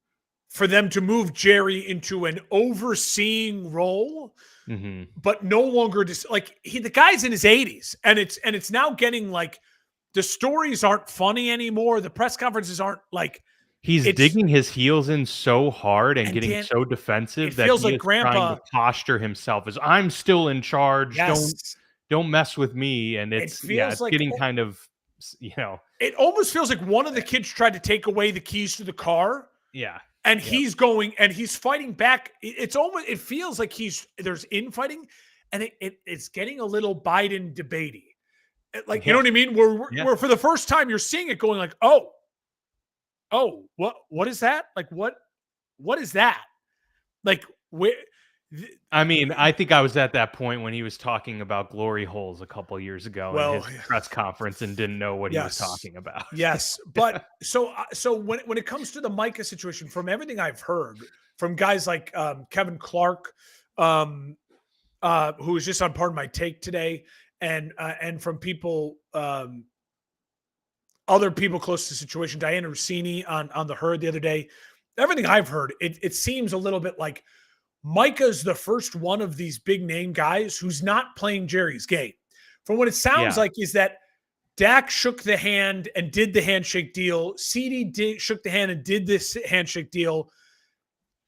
Speaker 2: for them to move Jerry into an overseeing role,
Speaker 1: Mm-hmm.
Speaker 2: but no longer just like the guy's in his 80s, and it's now getting like the stories aren't funny anymore. The press conferences aren't like
Speaker 1: He's
Speaker 2: it's
Speaker 1: digging his heels in so hard and
Speaker 2: and
Speaker 1: getting
Speaker 2: Dan,
Speaker 1: so
Speaker 2: it
Speaker 1: defensive that
Speaker 2: feels
Speaker 1: he
Speaker 2: like
Speaker 1: is trying to
Speaker 2: grandpa.
Speaker 1: posture himself as I'm still in charge.
Speaker 2: Yes,
Speaker 1: Don't mess with me. And
Speaker 2: it
Speaker 1: it's
Speaker 2: feels
Speaker 1: it's
Speaker 2: like
Speaker 1: getting kind of
Speaker 2: it almost feels like one of the kids tried to take away the keys to the car,
Speaker 1: yeah.
Speaker 2: and
Speaker 1: Yep.
Speaker 2: he's going and he's fighting back. It's almost it feels like there's infighting, and it's getting a little Biden debatey. Like, you know
Speaker 1: Yeah.
Speaker 2: what I mean?
Speaker 1: Yeah.
Speaker 2: Where for the first time you're seeing it going like, what is that? Like, what is that? Like, where?
Speaker 1: I mean, I think I was at that point when he was talking about glory holes a couple years ago in
Speaker 2: Well,
Speaker 1: his press conference and didn't know what he was
Speaker 2: yes,
Speaker 1: talking about.
Speaker 2: yes, but so when it comes to the Micah situation, from everything I've heard from guys like Kevin Clark, um, who was just on Pardon My Take today, and from people, other people close to the situation, Diana Rossini on the Herd the other day. Everything I've heard, it seems a little bit like Micah's the first one of these big name guys who's not playing Jerry's game. From what it sounds
Speaker 1: Yeah.
Speaker 2: like is that Dak shook the hand and did the handshake deal. Shook the hand and did this handshake deal,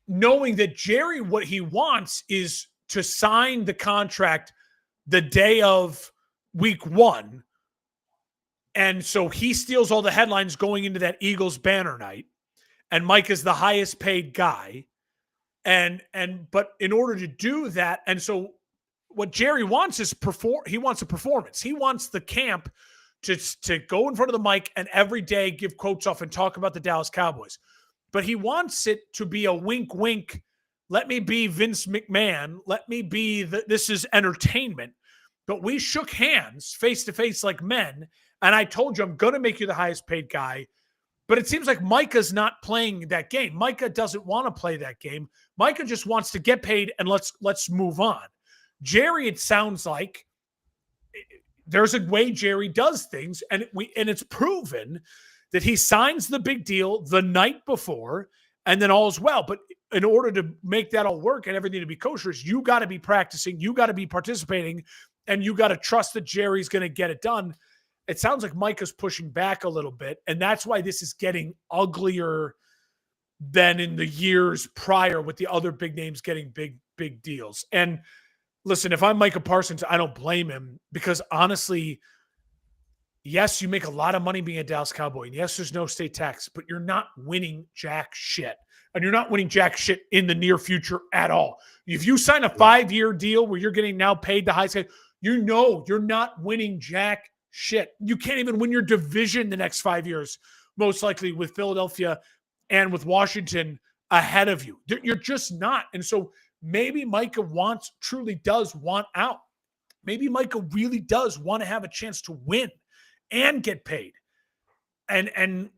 Speaker 2: knowing that Jerry, what he wants is to sign the contract the day of week one. And so he steals all the headlines going into that Eagles banner night. And Mike is the highest paid guy. But in order to do that, and so what Jerry wants is he wants a performance. He wants the camp to go in front of the mic and every day give quotes off and talk about the Dallas Cowboys. But he wants it to be a wink, wink. Let me be Vince McMahon. Let me be this is entertainment. But we shook hands face to face like men. And I told you I'm going to make you the highest paid guy. But it seems like Micah's not playing that game. Micah doesn't want to play that game. Micah just wants to get paid and let's move on. Jerry, it sounds like there's a way Jerry does things, and it's proven that he signs the big deal the night before, and then all's well. But in order to make that all work and everything to be kosher, you got to be practicing, you got to be participating, and you got to trust that Jerry's going to get it done. It sounds like Micah's pushing back a little bit, and that's why this is getting uglier than in the years prior with the other big names getting big deals. And listen, if I'm Micah Parsons, I don't blame him because honestly, yes, you make a lot of money being a Dallas Cowboy. And yes, there's no state tax, but you're not winning jack shit. And you're not winning jack shit in the near future at all. If you sign a 5-year deal where you're getting now paid the highest, you know you're not winning jack shit. You can't even win your division the next 5 years, most likely with Philadelphia and with Washington ahead of you. You're just not. And so maybe Micah truly does want out. Maybe Micah really does want to have a chance to win and get paid. And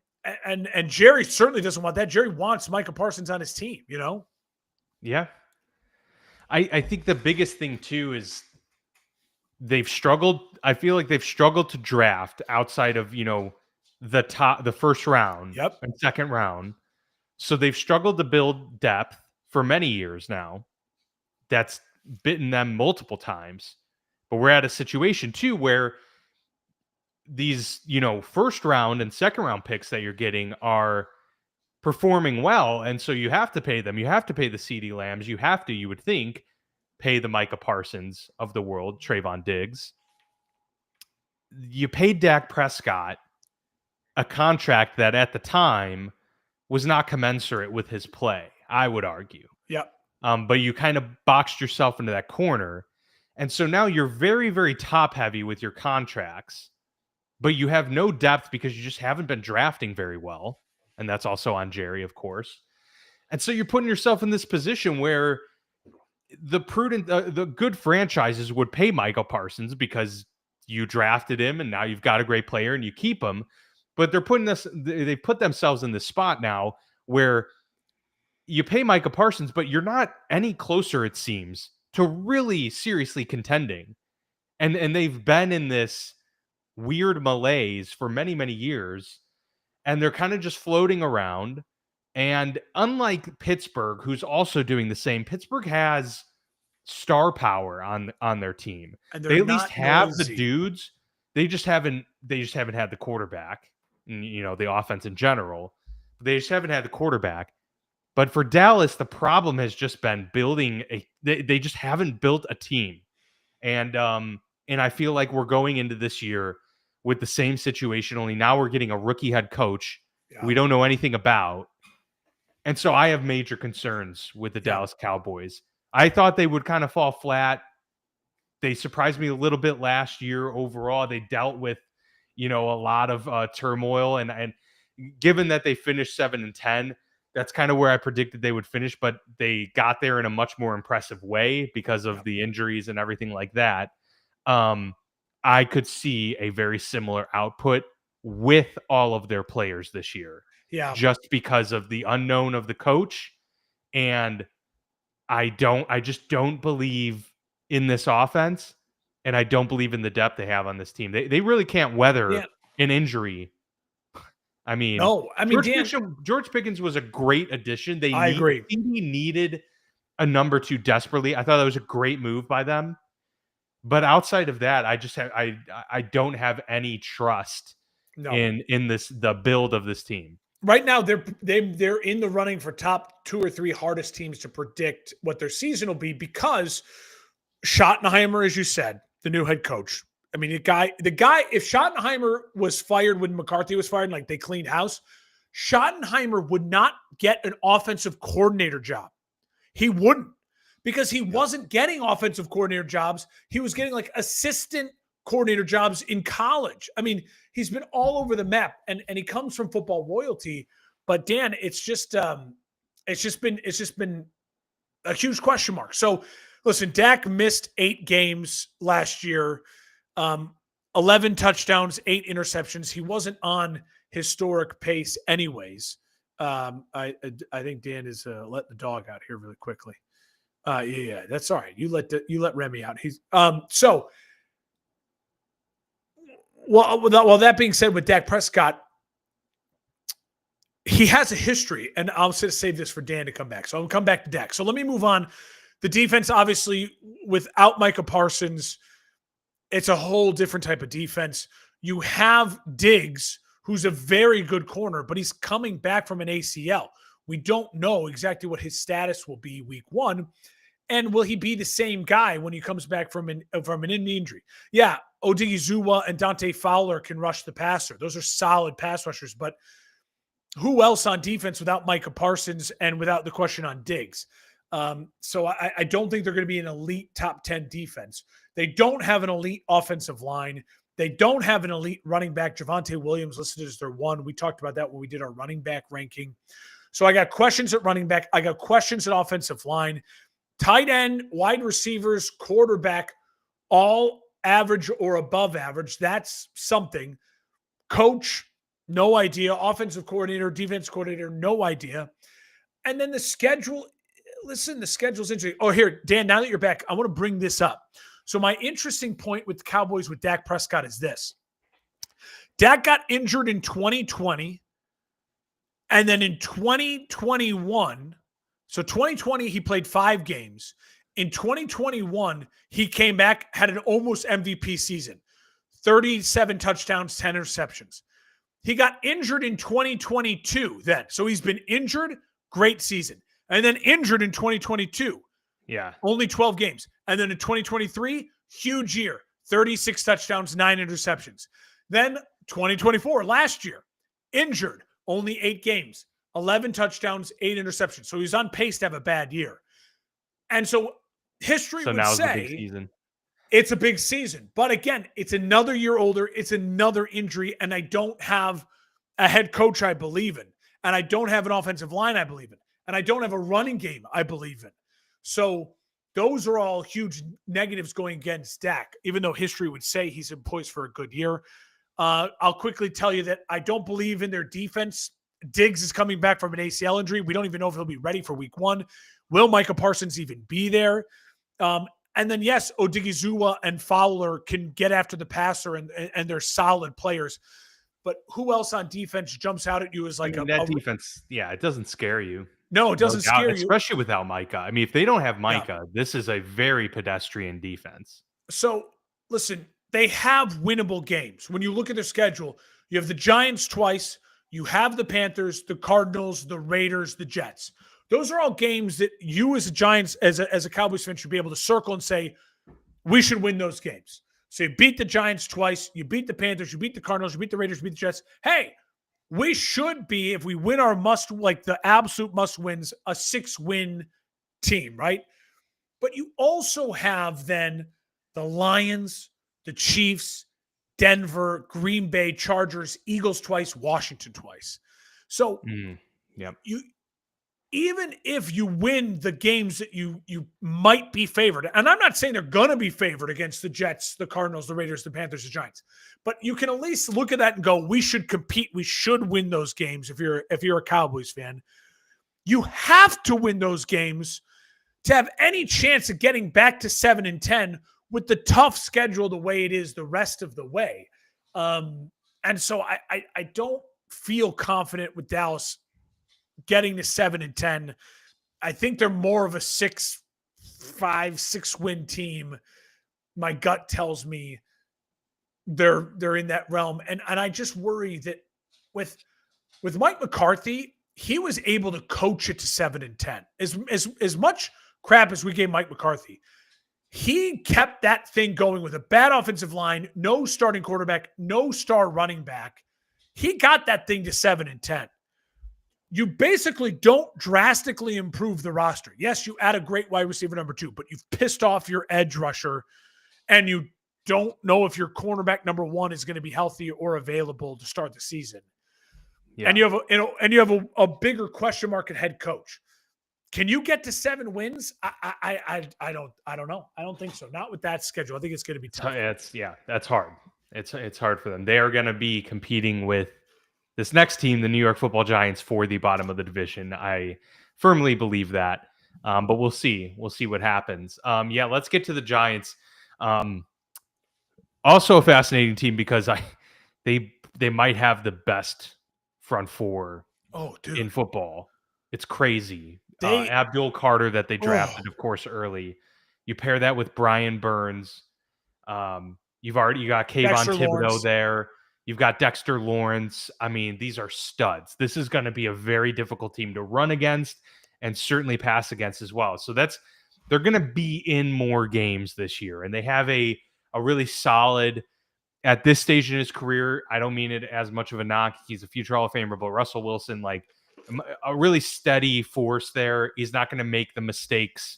Speaker 2: Jerry certainly doesn't want that. Jerry wants Micah Parsons on his team, you know?
Speaker 1: Yeah. I think the biggest thing too is they've struggled. I feel like they've struggled to draft outside of, the first round and second round. So they've struggled to build depth for many years now. That's bitten them multiple times. But we're at a situation too where these, first round and second round picks that you're getting are performing well. And so you have to pay them. You have to pay the CeeDee Lambs. You would think, pay the Micah Parsons of the world, Trayvon Diggs. You paid Dak Prescott a contract that at the time was not commensurate with his play, I would argue.
Speaker 2: Yep.
Speaker 1: But you kind of boxed yourself into that corner. And so now you're very, very top heavy with your contracts, but you have no depth because you just haven't been drafting very well. And that's also on Jerry, of course. And so you're putting yourself in this position where the good franchises would pay Michael Parsons because you drafted him and now you've got a great player and you keep him. But they put themselves in this spot now where you pay Micah Parsons, but you're not any closer, it seems, to really seriously contending. And they've been in this weird malaise for many, many years. and they're kind of just floating around. And unlike Pittsburgh, who's also doing the same, Pittsburgh has star power on their team.
Speaker 2: And they're
Speaker 1: They at least
Speaker 2: not
Speaker 1: have the
Speaker 2: noisy.
Speaker 1: dudes. They just haven't had the quarterback, and, the offense in general. They just haven't had the quarterback. But for Dallas, the problem has just been building they just haven't built a team. And I feel like we're going into this year with the same situation, only now we're getting a rookie head coach who we don't know anything about. And so I have major concerns with the Dallas Cowboys. I thought they would kind of fall flat. They surprised me a little bit last year overall. They dealt with, a lot of turmoil. And given that they finished 7-10, that's kind of where I predicted they would finish. But they got there in a much more impressive way because of the injuries and everything like that. I could see a very similar output with all of their players this year.
Speaker 2: Yeah.
Speaker 1: Just because of the unknown of the coach. And I just don't believe in this offense. And I don't believe in the depth they have on this team. They really can't weather an injury. I mean, George Pickens was a great addition.
Speaker 2: I agree.
Speaker 1: He needed a number 2 desperately. I thought that was a great move by them. But outside of that, I don't have any trust in the build of this team.
Speaker 2: Right now, they're in the running for top 2 or 3 hardest teams to predict what their season will be because Schottenheimer, as you said, the new head coach. I mean, the guy, if Schottenheimer was fired when McCarthy was fired, like they cleaned house, Schottenheimer would not get an offensive coordinator job. He wouldn't, because he wasn't getting offensive coordinator jobs. He was getting like assistant coordinator jobs in college. I mean, he's been all over the map, and he comes from football royalty. But Dan, it's just been a huge question mark. So listen, Dak missed 8 games last year, 11 touchdowns, 8 interceptions. He wasn't on historic pace anyways. I think Dan is letting the dog out here really quickly. Yeah, that's all right. You let Remy out. He's so. Well, that being said, with Dak Prescott, he has a history, and I'll save this for Dan to come back. So I'll come back to Dak. So let me move on. The defense, obviously, without Micah Parsons, it's a whole different type of defense. You have Diggs, who's a very good corner, but he's coming back from an ACL. We don't know exactly what his status will be week 1. And will he be the same guy when he comes back from an injury? Yeah, Odigizua and Dante Fowler can rush the passer. Those are solid pass rushers. But who else on defense without Micah Parsons and without the question on Diggs? So I don't think they're going to be an elite top 10 defense. They don't have an elite offensive line. They don't have an elite running back. Javonte Williams listed as their 1. We talked about that when we did our running back ranking. So I got questions at running back. I got questions at offensive line. Tight end, wide receivers, quarterback, all average or above average. That's something. Coach, no idea. Offensive coordinator, defense coordinator, no idea. And then the schedule. Listen, the schedule's interesting. Oh, here, Dan, now that you're back, I want to bring this up. So my interesting point with the Cowboys with Dak Prescott is this. Dak got injured in 2020, and then in 2021, so 2020, he played 5 games. In 2021, he came back, had an almost MVP season, 37 touchdowns, 10 interceptions. He got injured in 2022 then. So he's been injured, great season. And then injured in 2022.
Speaker 1: Yeah.
Speaker 2: Only 12 games. And then in 2023, huge year, 36 touchdowns, 9 interceptions. Then 2024, last year, injured, only 8 games, 11 touchdowns, 8 interceptions. So he's on pace to have a bad year. And so history would say it's a big season. But again, it's another year older. It's another injury. And I don't have a head coach I believe in. And I don't have an offensive line I believe in. And I don't have a running game I believe in. So those are all huge negatives going against Dak, even though history would say he's poised for a good year. I'll quickly tell you that I don't believe in their defense. Diggs is coming back from an ACL injury. We don't even know if he'll be ready for week 1. Will Micah Parsons even be there? And then, yes, Odigizua and Fowler can get after the passer, and they're solid players. but who else on defense jumps out at you as like
Speaker 1: that defense, it doesn't scare you.
Speaker 2: No, it doesn't scare you.
Speaker 1: Especially without Micah. I mean, if they don't have Micah,
Speaker 2: Yeah.
Speaker 1: this is a very pedestrian defense.
Speaker 2: So, listen, they have winnable games. When you look at their schedule, you have the Giants twice, you have the Panthers, the Cardinals, the Raiders, the Jets. Those are all games that you as a Giants, as a Cowboys fan, should be able to circle and say, we should win those games. So you beat the Giants twice, you beat the Panthers, you beat the Cardinals, you beat the Raiders, you beat the Jets. Hey, we should be, if we win our the absolute must wins, a 6-win team, right? But you also have then the Lions, the Chiefs, Denver, Green Bay, Chargers, Eagles twice, Washington twice. So you, even if you win the games that you might be favored, and I'm not saying they're going to be favored against the Jets, the Cardinals, the Raiders, the Panthers, the Giants, but you can at least look at that and go, we should compete. We should win those games. If you're a Cowboys fan, you have to win those games to have any chance of getting back to 7-10 with the tough schedule the way it is the rest of the way. And so I don't feel confident with Dallas getting to 7-10. I think they're more of a 6-win team. My gut tells me they're in that realm. And I just worry that with Mike McCarthy, he was able to coach it to 7-10. As much crap as we gave Mike McCarthy, he kept that thing going with a bad offensive line, no starting quarterback, no star running back. He got that thing to 7-10. You basically don't drastically improve the roster. Yes, you add a great wide receiver number 2, but you've pissed off your edge rusher, and you don't know if your cornerback number 1 is going to be healthy or available to start the season. Yeah. And you have a bigger question mark at head coach. Can you get to 7 wins? I don't know. I don't think so. Not with that schedule. I think it's going to be tough.
Speaker 1: That's hard. It's hard for them. They are going to be competing with this next team, the New York Football Giants, for the bottom of the division. I firmly believe that. But we'll see. We'll see what happens. Let's get to the Giants. Also a fascinating team because they might have the best front four in football. It's crazy. Abdul Carter that they drafted, of course, early. You pair that with Brian Burns. You got Kayvon Thibodeau there. You've got Dexter Lawrence. I mean, these are studs. This is going to be a very difficult team to run against and certainly pass against as well. So they're going to be in more games this year. And they have a really solid, at this stage in his career, I don't mean it as much of a knock. He's a future Hall of Famer, but Russell Wilson, like a really steady force there. He's not going to make the mistakes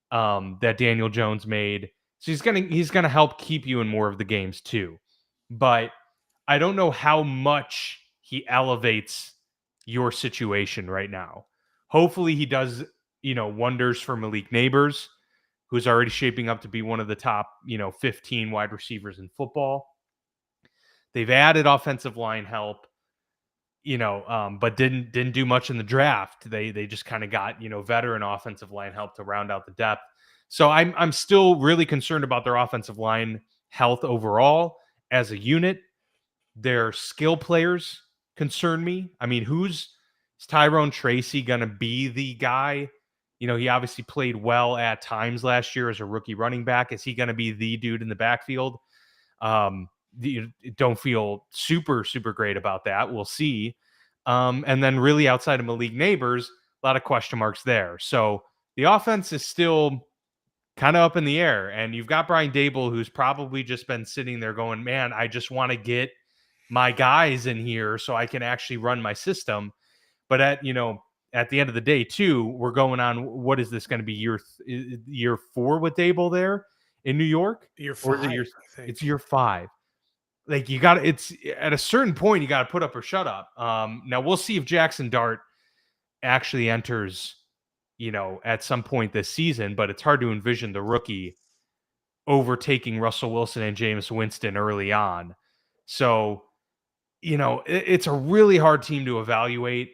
Speaker 1: that Daniel Jones made. So he's going to help keep you in more of the games too. But I don't know how much he elevates your situation right now. Hopefully he does, wonders for Malik Neighbors, who's already shaping up to be one of the top, 15 wide receivers in football. They've added offensive line help, but didn't do much in the draft. They just kind of got, veteran offensive line help to round out the depth. So I'm still really concerned about their offensive line health overall as a unit. Their skill players concern me. I mean, is Tyrone Tracy going to be the guy? He obviously played well at times last year as a rookie running back. Is he going to be the dude in the backfield? Don't feel super, super great about that. We'll see. And then really outside of Malik Neighbors, a lot of question marks there. So the offense is still kind of up in the air. And you've got Brian Daboll, who's probably just been sitting there going, man, I just want to get my guys in here so I can actually run my system. But at the end of the day, too, we're going on. What is this going to be? Year 4 with Daboll there in New York?
Speaker 2: Year 5.
Speaker 1: It's year 5. Like it's at a certain point you got to put up or shut up. Now we'll see if Jackson Dart actually enters, at some point this season. But it's hard to envision the rookie overtaking Russell Wilson and Jameis Winston early on. So, it's a really hard team to evaluate.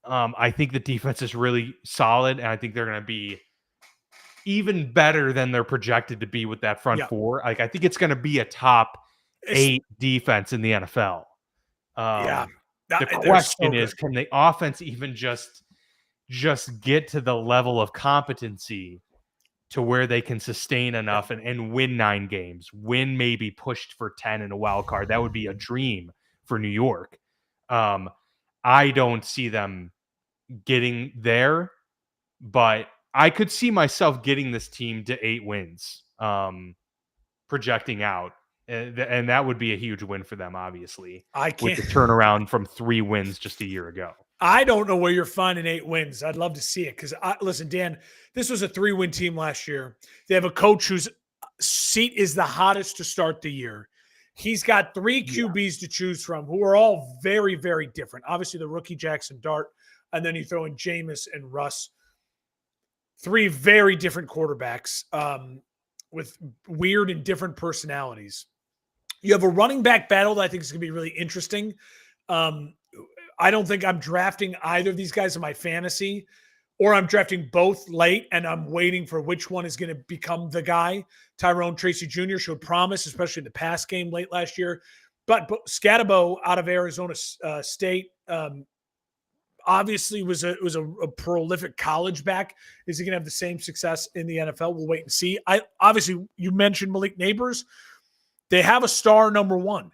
Speaker 1: I think the defense is really solid, and I think they're going to be even better than they're projected to be with that front four. Like, I think it's going to be a top 8 defense in the NFL.
Speaker 2: Yeah.
Speaker 1: The
Speaker 2: They're so
Speaker 1: question is,
Speaker 2: good.
Speaker 1: can the offense even just get to the level of competency to where they can sustain enough and win 9 games, win maybe pushed for 10 in a wild card? That would be a dream for New York. I don't see them getting there, but I could see myself getting this team to 8 wins, projecting out. And that would be a huge win for them, obviously,
Speaker 2: I
Speaker 1: with
Speaker 2: can't.
Speaker 1: the turnaround from 3 wins just a year ago.
Speaker 2: I don't know where you're finding 8 wins. I'd love to see it because, listen, Dan, this was a 3-win team last year. They have a coach whose seat is the hottest to start the year. He's got 3 QBs to choose from who are all very, very different. Obviously, the rookie Jackson Dart, and then you throw in Jameis and Russ. 3 very different quarterbacks with weird and different personalities. You have a running back battle that I think is going to be really interesting. I don't think I'm drafting either of these guys in my fantasy, or I'm drafting both late and I'm waiting for which one is going to become the guy. Tyrone Tracy Jr. showed promise, especially in the pass game late last year. But Scatabo out of Arizona State obviously was a prolific college back. Is he going to have the same success in the NFL? We'll wait and see. Obviously, you mentioned Malik Neighbors. They have a star number 1.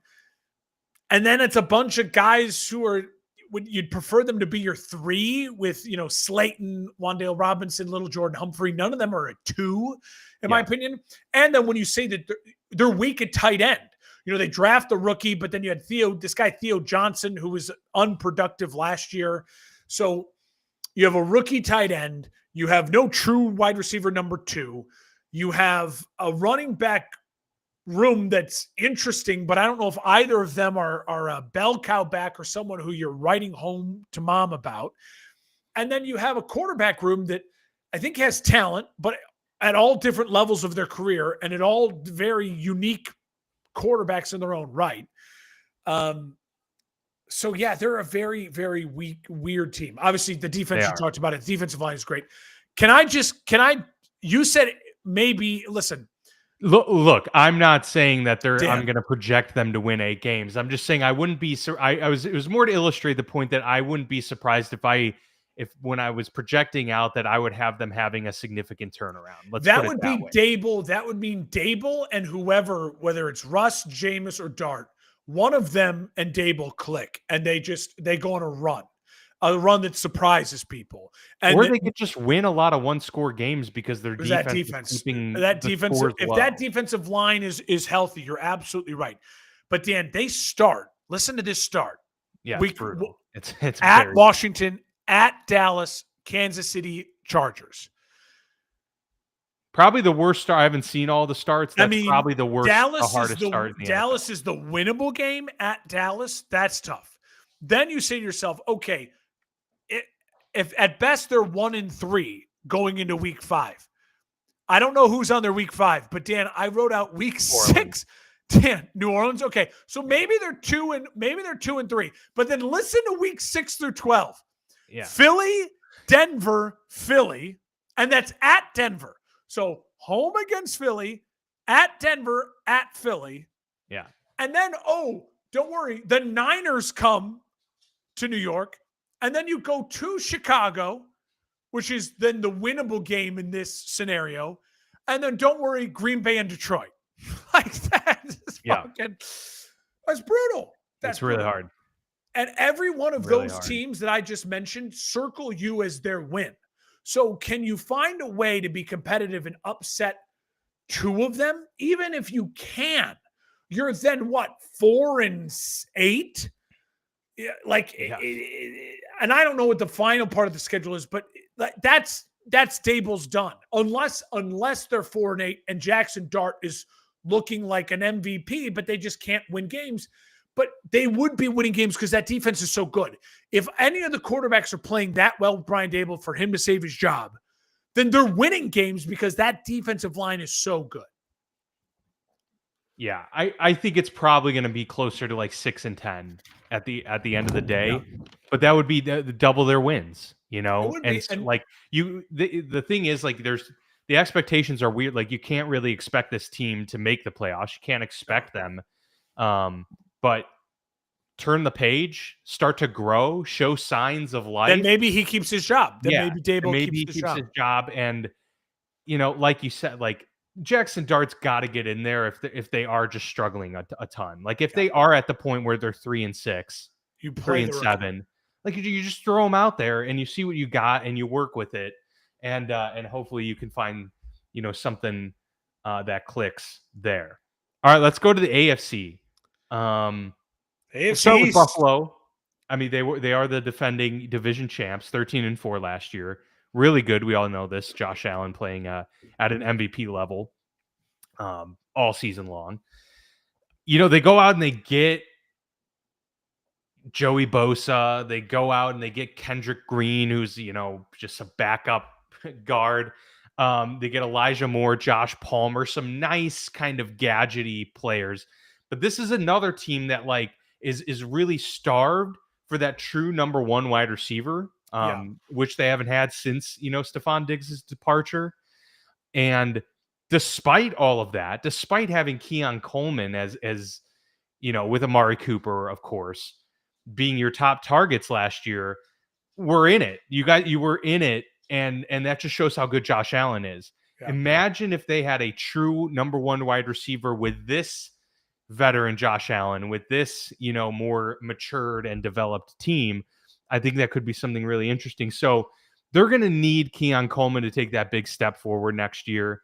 Speaker 2: And then it's a bunch of guys who are, you'd prefer them to be your 3 with, Slayton, Wan'Dale Robinson, Little Jordan Humphrey. None of them are a 2, in my opinion. And then when you say that they're weak at tight end, they draft the rookie, but then you had Theo Johnson, who was unproductive last year. So you have a rookie tight end. You have no true wide receiver number 2. You have a running back room that's interesting, but I don't know if either of them are a bell cow back or someone who you're writing home to mom about. And then you have a quarterback room that I think has talent, but at all different levels of their career and at all very unique quarterbacks in their own right. So yeah, they're a very, very weak, weird team. Obviously, the defense you talked about, it. The defensive line is great. You said maybe, listen.
Speaker 1: Look, I'm not saying that I'm going to project them to win 8 games. I'm just saying I wouldn't be. It was more to illustrate the point that I wouldn't be surprised if when I was projecting out that I would have them having a significant turnaround.
Speaker 2: That would be Dable. That would mean Dable and whoever, whether it's Russ, Jameis, or Dart, one of them and Dable click, and they go on a run that surprises people. And
Speaker 1: or they could just win a lot of 1-score games because their defense is keeping
Speaker 2: that defense. If
Speaker 1: low.
Speaker 2: That defensive line is healthy, you're absolutely right. But Dan, they start. Listen to this start.
Speaker 1: Yeah, it's brutal. It's
Speaker 2: at Washington, at Dallas, Kansas City Chargers.
Speaker 1: Probably the worst start. I haven't seen all the starts. That's probably the worst, the hardest start in the
Speaker 2: Dallas
Speaker 1: NFL.
Speaker 2: is the winnable game at Dallas. That's tough. Then you say to yourself, okay, if at best they're 1-3 going into week 5. I don't know who's on their week 5, but Dan, I wrote out week 6. Dan, New Orleans. Okay. So maybe they're 2-3. But then listen to week 6 through 12.
Speaker 1: Yeah.
Speaker 2: Philly, Denver, Philly, and that's at Denver. So home against Philly, at Denver, at Philly.
Speaker 1: Yeah.
Speaker 2: And then, don't worry, the Niners come to New York. And then you go to Chicago, which is then the winnable game in this scenario. And then don't worry, Green Bay and Detroit. Like that is that's brutal. That's
Speaker 1: really hard.
Speaker 2: And every one of those teams that I just mentioned circle you as their win. So can you find a way to be competitive and upset 2 of them? Even if you can, you're then 4-8? And I don't know what the final part of the schedule is, but that's Dable's done. Unless they're 4-8 and Jackson Dart is looking like an MVP, but they just can't win games. But they would be winning games because that defense is so good. If any of the quarterbacks are playing that well with Brian Dable for him to save his job, then they're winning games because that defensive line is so good.
Speaker 1: Yeah, I think it's probably going to be closer to 6-10 at the end of the day, but that would be the double their wins, And the thing is, there's the expectations are weird. You can't really expect this team to make the playoffs. You can't expect them, but turn the page, start to grow, show signs of life,
Speaker 2: then maybe he keeps his job. Then
Speaker 1: yeah,
Speaker 2: maybe
Speaker 1: and
Speaker 2: Dable
Speaker 1: maybe
Speaker 2: keeps
Speaker 1: he
Speaker 2: his
Speaker 1: keeps
Speaker 2: job.
Speaker 1: his job. And like you said, like Jackson Dart's got to get in there if they are just struggling a ton. Like if they are at the point where they're 3-6,
Speaker 2: You play the rookie.
Speaker 1: 3-7, like you just throw them out there and you see what you got and you work with it, and hopefully you can find something that clicks there. All right, let's go to the AFC. We'll
Speaker 2: AFC
Speaker 1: start with
Speaker 2: East.
Speaker 1: Buffalo. I mean, they are the defending division champs, 13-4 last year. Really good. We all know this. Josh Allen playing at an MVP level all season long. They go out and they get Joey Bosa. They go out and they get Kendrick Green, who's just a backup guard. They get Elijah Moore, Josh Palmer, some nice kind of gadgety players. But this is another team that is really starved for that true number one wide receiver, which they haven't had since Stephon Diggs' departure. And despite all of that, despite having Keon Coleman as with Amari Cooper, of course, being your top targets last year, we're in it. You were in it, and that just shows how good Josh Allen is. Yeah. Imagine if they had a true number one wide receiver with this veteran Josh Allen, with this more matured and developed team. I think that could be something really interesting. So they're going to need Keon Coleman to take that big step forward next year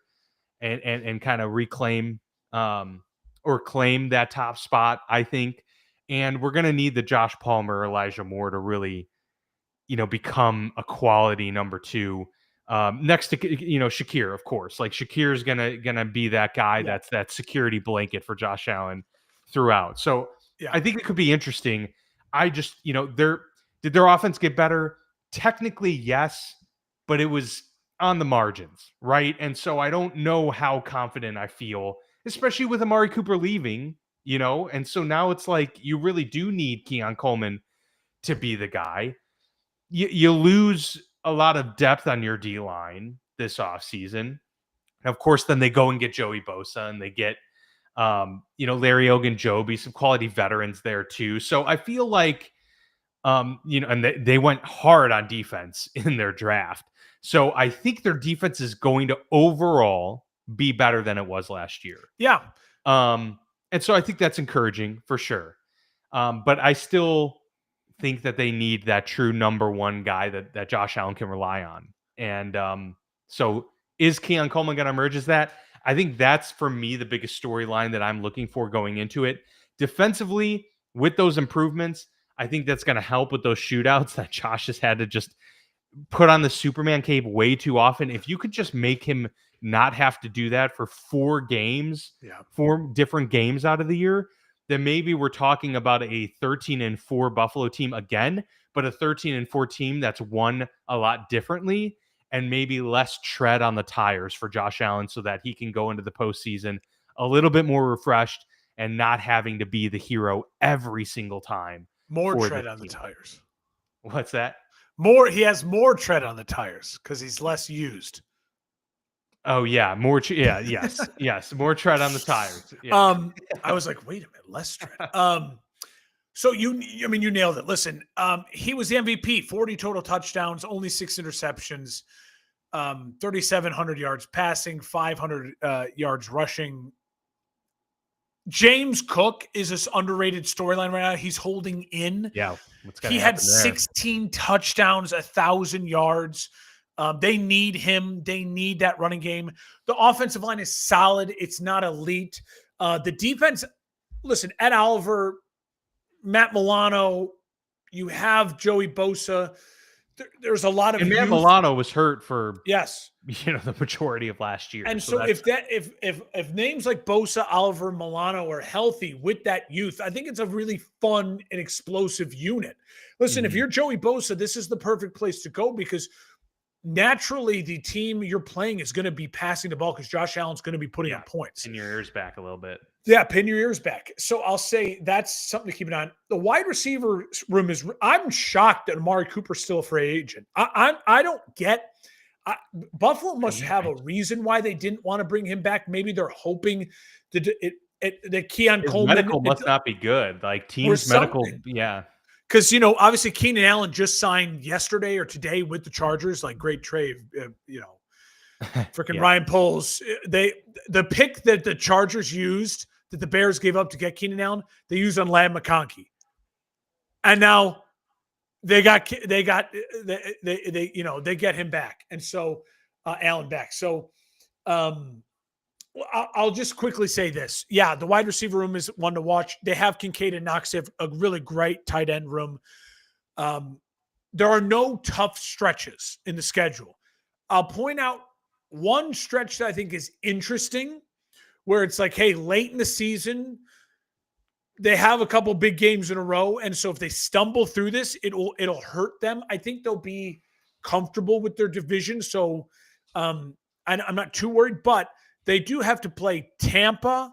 Speaker 1: and kind of reclaim or claim that top spot, I think. And we're going to need the Josh Palmer, Elijah Moore to really, become a quality number two. Next to Shakir, of course. Like Shakir's gonna be that guy that's that security blanket for Josh Allen throughout. So I think it could be interesting. I just did their offense get better? Technically, yes, but it was on the margins, right? And so I don't know how confident I feel, especially with Amari Cooper leaving. And so now it's like you really do need Keon Coleman to be the guy. You lose a lot of depth on your D-line this offseason. And of course, then they go and get Joey Bosa and they get, Larry Ogunjobi, some quality veterans there too. So I feel like, and they went hard on defense in their draft. So I think their defense is going to overall be better than it was last year.
Speaker 2: Yeah.
Speaker 1: And so I think that's encouraging for sure. But I still think that they need that true number one guy that Josh Allen can rely on. And so is Keon Coleman going to emerge as that? I think that's, for me, the biggest storyline that I'm looking for going into it. Defensively, with those improvements, I think that's going to help with those shootouts that Josh has had to just put on the Superman cape way too often. If you could just make him not have to do that for 4 games, 4 different games out of the year, then maybe we're talking about a 13-4 Buffalo team again, but a 13-4 team that's won a lot differently and maybe less tread on the tires for Josh Allen so that he can go into the postseason a little bit more refreshed and not having to be the hero every single time.
Speaker 2: More tread on the tires.
Speaker 1: What's that?
Speaker 2: He has more tread on the tires because he's less used.
Speaker 1: Oh yeah, more. Yes, more tread on the tires. Yeah.
Speaker 2: I was like, wait a minute, less tread. So you nailed it. Listen, he was the MVP, 40 total touchdowns, only 6 interceptions, 3,700 yards passing, 500 yards rushing. James Cook is this underrated storyline right now. He's holding in.
Speaker 1: Yeah,
Speaker 2: he had 16 touchdowns, 1,000 yards. They need him. They need that running game. The offensive line is solid. It's not elite. The defense, listen, Ed Oliver, Matt Milano, you have Joey Bosa. There's a lot of
Speaker 1: and Matt
Speaker 2: youth.
Speaker 1: Milano was hurt for
Speaker 2: yes,
Speaker 1: the majority of last year.
Speaker 2: And so if names like Bosa, Oliver, Milano are healthy with that youth, I think it's a really fun and explosive unit. Listen, if you're Joey Bosa, this is the perfect place to go because naturally the team you're playing is going to be passing the ball because Josh Allen's going to be putting up points.
Speaker 1: Pin your ears back a little bit.
Speaker 2: Yeah, pin your ears back. So I'll say that's something to keep an eye on. The wide receiver room is – I'm shocked that Amari Cooper's still a free agent. I don't get Buffalo must have a reason why they didn't want to bring him back. Maybe they're hoping The Keon
Speaker 1: His
Speaker 2: Coleman,
Speaker 1: medical must not be good. Like
Speaker 2: or
Speaker 1: team's medical,
Speaker 2: something.
Speaker 1: yeah.
Speaker 2: Because, obviously Keenan Allen just signed yesterday or today with the Chargers, like great trade, freaking
Speaker 1: Yeah.
Speaker 2: Ryan Poles. The pick that the Chargers used that the Bears gave up to get Keenan Allen, they used on Ladd McConkey. And now they get him back. And so Allen back. So I'll just quickly say this. Yeah, the wide receiver room is one to watch. They have Kincaid and Knox. They have a really great tight end room. There are no tough stretches in the schedule. I'll point out one stretch that I think is interesting, where it's like, hey, late in the season, they have a couple big games in a row, and so if they stumble through this, it'll hurt them. I think they'll be comfortable with their division, so I'm not too worried. But they do have to play Tampa,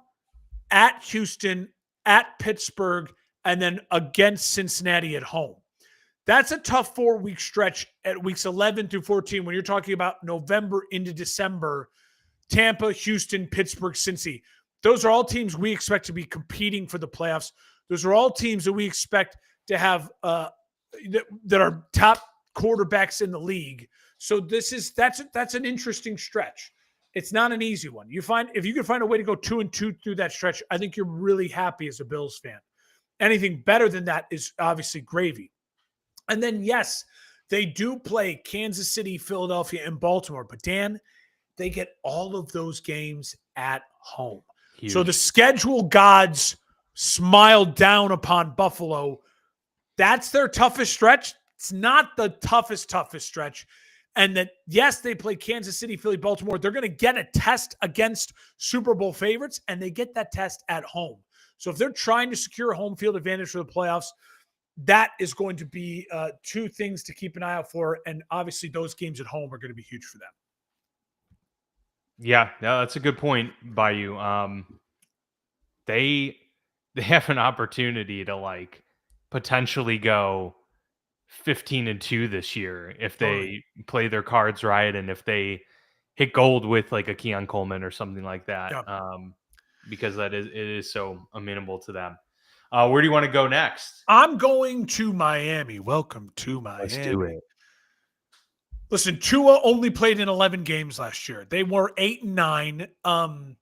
Speaker 2: at Houston, at Pittsburgh, and then against Cincinnati at home. That's a tough 4-week stretch at weeks 11 through 14 when you're talking about November into December. Tampa, Houston, Pittsburgh, Cincy. Those are all teams we expect to be competing for the playoffs. Those are all teams that we expect to have that are top quarterbacks in the league. So that's an interesting stretch. It's not an easy one. If you can find a way to go 2-2 through that stretch, I think you're really happy as a Bills fan. Anything better than that is obviously gravy. And then, yes, they do play Kansas City, Philadelphia, and Baltimore. But, Dan, they get all of those games at home.
Speaker 1: Huge.
Speaker 2: So the schedule gods smiled down upon Buffalo. That's their toughest stretch. It's not the toughest stretch. And that, yes, they play Kansas City, Philly, Baltimore. They're going to get a test against Super Bowl favorites, and they get that test at home. So if they're trying to secure a home field advantage for the playoffs, that is going to be two things to keep an eye out for. And obviously those games at home are going to be huge for them.
Speaker 1: Yeah, that's a good point by you. They have an opportunity to potentially go 15-2 this year if they play their cards right and if they hit gold with like a Keon Coleman or something like that.
Speaker 2: Yeah.
Speaker 1: Because it is so amenable to them. Where do you want to go next?
Speaker 2: I'm going to Miami. Welcome to Miami.
Speaker 1: Let's do it.
Speaker 2: Listen, Tua only played in 11 games last year. They were 8-9.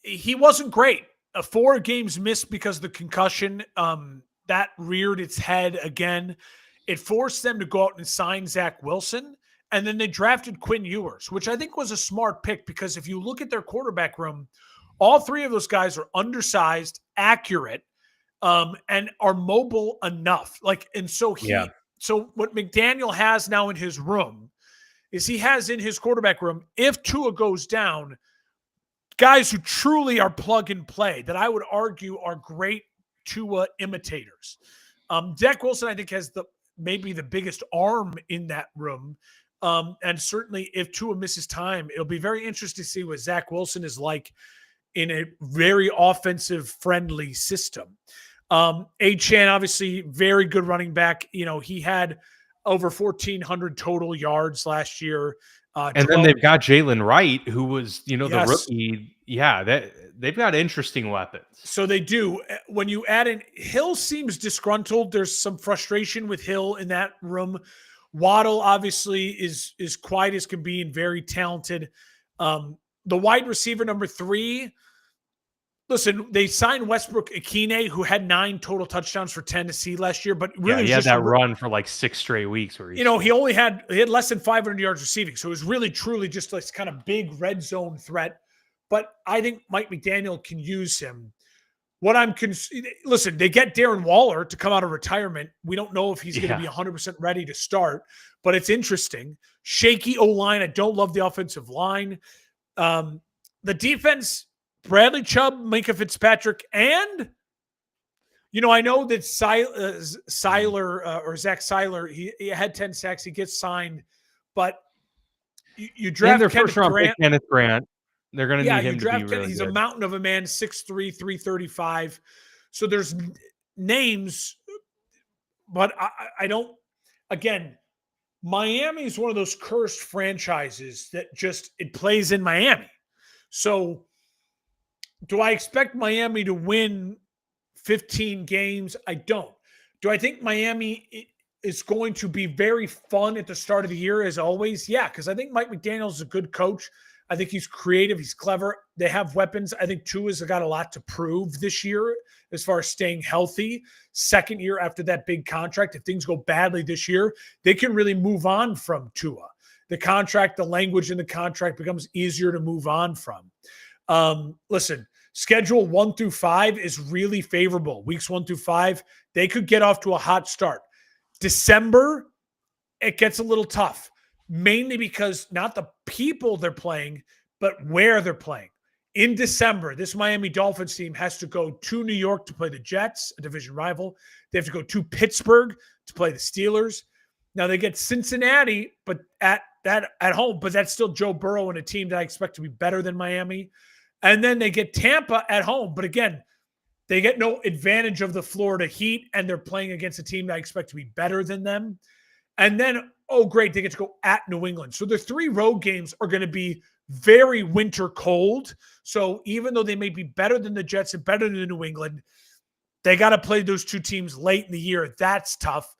Speaker 2: He wasn't great. 4 games missed because of the concussion. That reared its head again. It forced them to go out and sign Zach Wilson. And then they drafted Quinn Ewers, which I think was a smart pick because if you look at their quarterback room, all 3 of those guys are undersized, accurate, and are mobile enough. So what McDaniel has now in his room is he has in his quarterback room, if Tua goes down, guys who truly are plug and play that I would argue are great Tua imitators. Zach Wilson, I think, has maybe the biggest arm in that room. And certainly if Tua misses time, it'll be very interesting to see what Zach Wilson is like in a very offensive-friendly system. Achane, obviously, very good running back. He had over 1,400 total yards last year.
Speaker 1: And then they've got Jalen Wright, who was, the
Speaker 2: Yes.
Speaker 1: rookie. Yeah, they've got interesting weapons.
Speaker 2: So they do. When you add in, Hill seems disgruntled. There's some frustration with Hill in that room. Waddle, obviously, is quiet as can be and very talented. The wide receiver number 3, listen, they signed Westbrook Akine, who had 9 total touchdowns for Tennessee last year, but really
Speaker 1: he had that run for 6 straight weeks where he
Speaker 2: had less than 500 yards receiving. So it was really, truly just this kind of big red zone threat. But I think Mike McDaniel can use him. Listen, they get Darren Waller to come out of retirement. We don't know if he's going to be 100% ready to start, but it's interesting. Shaky O-line. I don't love the offensive line. The defense, Bradley Chubb, Minkah Fitzpatrick, and I know that Zach Seiler, he had 10 sacks. He gets signed, but you draft
Speaker 1: their
Speaker 2: Kenneth
Speaker 1: first round
Speaker 2: Grant.
Speaker 1: pick, Kenneth Grant. They're going to need him to be really
Speaker 2: He's
Speaker 1: good.
Speaker 2: a mountain of a man, 6'3", 335. So there's names, but I don't. Again, Miami is one of those cursed franchises that it plays in Miami. So Do I expect Miami to win 15 games? I don't. Do I think Miami is going to be very fun at the start of the year as always? Yeah, because I think Mike McDaniel is a good coach. I think he's creative. He's clever. They have weapons. I think Tua's got a lot to prove this year as far as staying healthy. Second year after that big contract, if things go badly this year, they can really move on from Tua. The contract, the language in the contract becomes easier to move on from. Listen, schedule 1 through 5 is really favorable. Weeks 1 through 5, they could get off to a hot start. December, it gets a little tough, mainly because not the people they're playing, but where they're playing. In December, this Miami Dolphins team has to go to New York to play the Jets, a division rival. They have to go to Pittsburgh to play the Steelers. Now they get Cincinnati, but at home, but that's still Joe Burrow and a team that I expect to be better than Miami. And then they get Tampa at home. But again, they get no advantage of the Florida Heat, and they're playing against a team that I expect to be better than them. And then, oh, great, they get to go at New England. So the 3 road games are going to be very winter cold. So even though they may be better than the Jets and better than New England, they got to play those 2 teams late in the year. That's tough.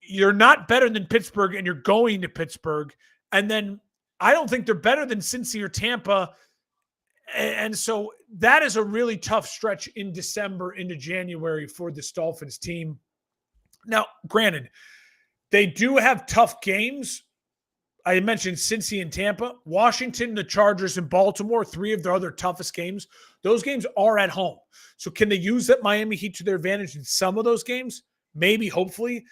Speaker 2: You're not better than Pittsburgh, and you're going to Pittsburgh. And then I don't think they're better than Cincy or Tampa. And so that is a really tough stretch in December into January for this Dolphins team. Now, granted, they do have tough games. I mentioned Cincy and Tampa. Washington, the Chargers, and Baltimore, 3 of their other toughest games. Those games are at home. So can they use that Miami Heat to their advantage in some of those games? Maybe, hopefully.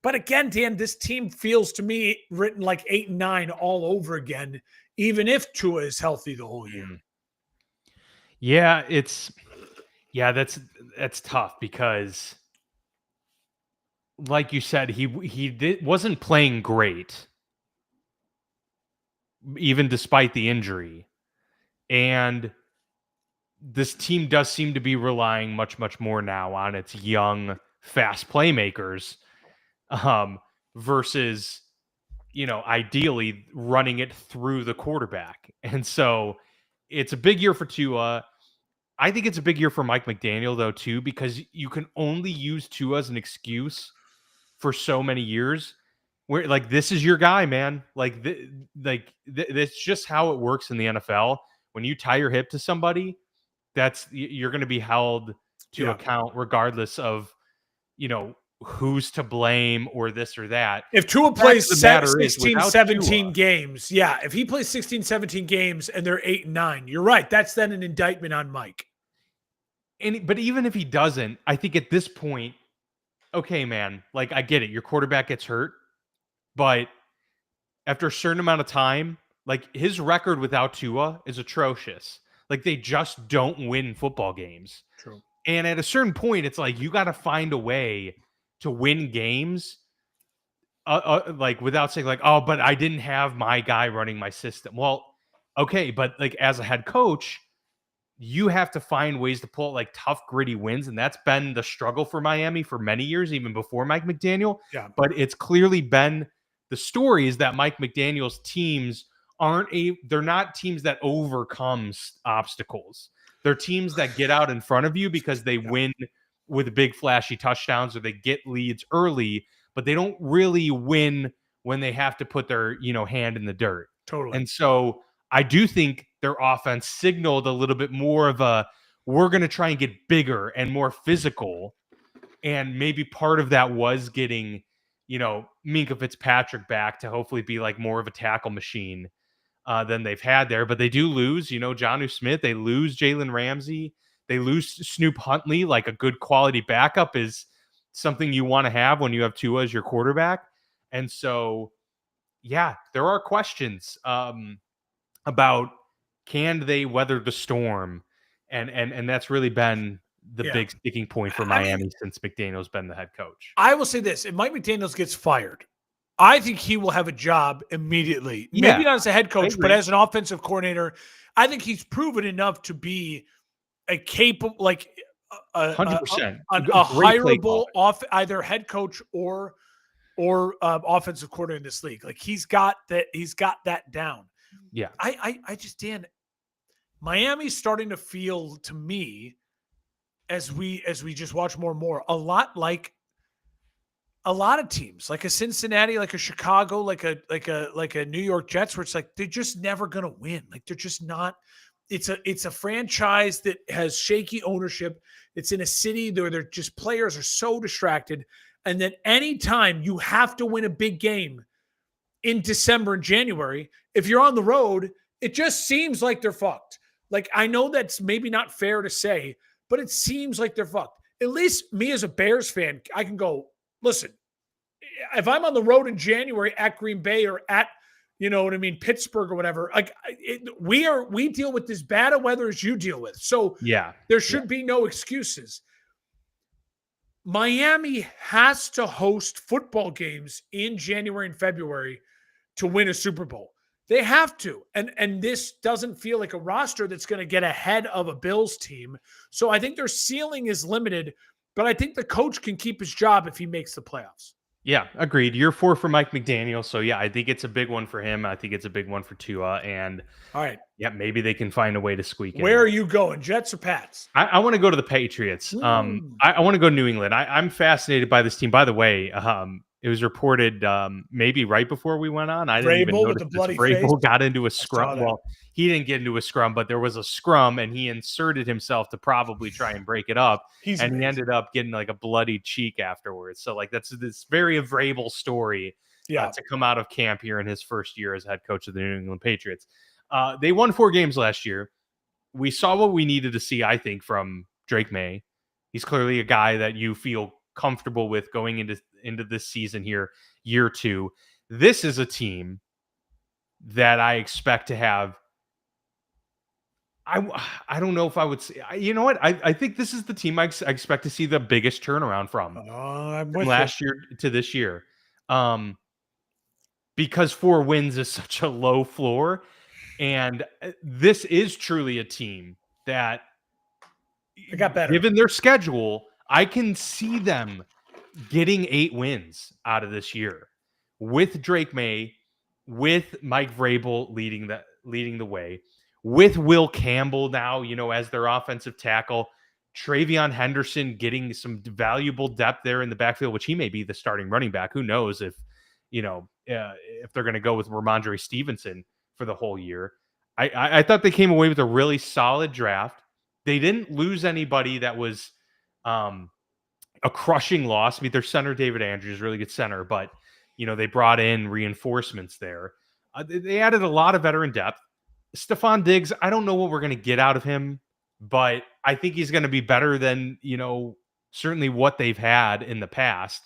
Speaker 2: But again, Dan, this team feels to me written like 8-9 all over again, even if Tua is healthy the whole year.
Speaker 1: Yeah, that's tough because, like you said, he wasn't playing great, even despite the injury, and this team does seem to be relying much more now on its young, fast playmakers, versus, ideally running it through the quarterback. And so it's a big year for Tua. I think it's a big year for Mike McDaniel, though, too, because you can only use Tua as an excuse for so many years where, like, this is your guy, man. Like, that's just how it works in the NFL. When you tie your hip to somebody, you're going to be held to account regardless of, who's to blame or this or that.
Speaker 2: If Tua plays 16, 17 games, if he plays 16, 17 games and they're 8-9, you're right. That's then an indictment on Mike.
Speaker 1: But even if he doesn't, I think at this point, okay, man, like, I get it. Your quarterback gets hurt, but after a certain amount of time, like, his record without Tua is atrocious. Like, they just don't win football games.
Speaker 2: True.
Speaker 1: And at a certain point, it's like, you got to find a way to win games, like, without saying, like, oh, but I didn't have my guy running my system. Well, okay, but, like, as a head coach, you have to find ways to pull out, like, tough, gritty wins, and that's been the struggle for Miami for many years, even before Mike McDaniel.
Speaker 2: Yeah.
Speaker 1: But it's clearly been the story is that Mike McDaniel's teams they're not teams that overcome obstacles. They're teams that get out in front of you because they win with big flashy touchdowns or they get leads early, but they don't really win when they have to put their, hand in the dirt.
Speaker 2: Totally.
Speaker 1: And so I do think their offense signaled a little bit more of we're going to try and get bigger and more physical. And maybe part of that was getting, Minkah Fitzpatrick back to hopefully be like more of a tackle machine than they've had there. But they do lose, Jonnu Smith. They lose Jalen Ramsey. They lose Snoop Huntley. Like, a good quality backup is something you want to have when you have Tua as your quarterback. And so, yeah, there are questions about can they weather the storm, and that's really been the big sticking point for Miami since McDaniel's been the head coach.
Speaker 2: I will say this: if Mike McDaniels gets fired, I think he will have a job immediately.
Speaker 1: Yeah,
Speaker 2: maybe not as a head coach, but as an offensive coordinator. I think he's proven enough to be a capable, like
Speaker 1: 100%,
Speaker 2: a hireable either head coach or offensive coordinator in this league. Like, he's got that down.
Speaker 1: Yeah.
Speaker 2: I just, Dan, Miami's starting to feel to me as we just watch more and more, a lot like a lot of teams, like a Cincinnati, like a Chicago, like a New York Jets, where it's like they're just never gonna win. Like they're just not. It's a franchise that has shaky ownership. It's in a city where they're just players are so distracted, and that anytime you have to win a big game in December and January, if you're on the road, it just seems like they're fucked. Like I know that's maybe not fair to say, but it seems like they're fucked. At least me as a Bears fan, I can go, listen, if I'm on the road in January at Green Bay or at, you know what I mean, Pittsburgh or whatever, like we deal with as bad a weather as you deal with. So
Speaker 1: Yeah.
Speaker 2: there should be no excuses. Miami has to host football games in January and February to win a Super Bowl. They have to. And this doesn't feel like a roster that's going to get ahead of a Bills team. So I think their ceiling is limited, but I think the coach can keep his job if he makes the playoffs.
Speaker 1: Yeah, agreed. Year 4 for Mike McDaniel. So yeah, I think it's a big one for him. I think it's a big one for Tua. And
Speaker 2: All right.
Speaker 1: yeah, maybe they can find a way to squeak in.
Speaker 2: Where are you going, Jets or Pats?
Speaker 1: I want to go to the Patriots. I want to go to New England. I'm fascinated by this team. By the way, it was reported maybe right before we went on. I didn't even notice
Speaker 2: with the bloody
Speaker 1: Vrabel
Speaker 2: face.
Speaker 1: got into a scrum. Well, he didn't get into a scrum, but there was a scrum, and he inserted himself to probably try and break it up. He ended up getting like a bloody cheek afterwards. So like that's this very Vrabel story to come out of camp here in his first year as head coach of the New England Patriots. They won 4 games last year. We saw what we needed to see, I think, from Drake May. He's clearly a guy that you feel comfortable with going into this season here, year 2. This is a team that I expect to have. I don't know if I would say, you know what? I think this is the team I expect to see the biggest turnaround from last year to this year. Because 4 wins is such a low floor. And this is truly a team that
Speaker 2: it got better.
Speaker 1: Given their schedule, I can see them getting 8 wins out of this year with Drake May, with Mike Vrabel leading the way, with Will Campbell now, as their offensive tackle, Travion Henderson getting some valuable depth there in the backfield, which he may be the starting running back. Who knows if they're going to go with Ramondre Stevenson for the whole year. I thought they came away with a really solid draft. They didn't lose anybody that was a crushing loss. I mean, their center, David Andrews, is a really good center, but, they brought in reinforcements there. They added a lot of veteran depth. Stephon Diggs, I don't know what we're going to get out of him, but I think he's going to be better than, certainly what they've had in the past.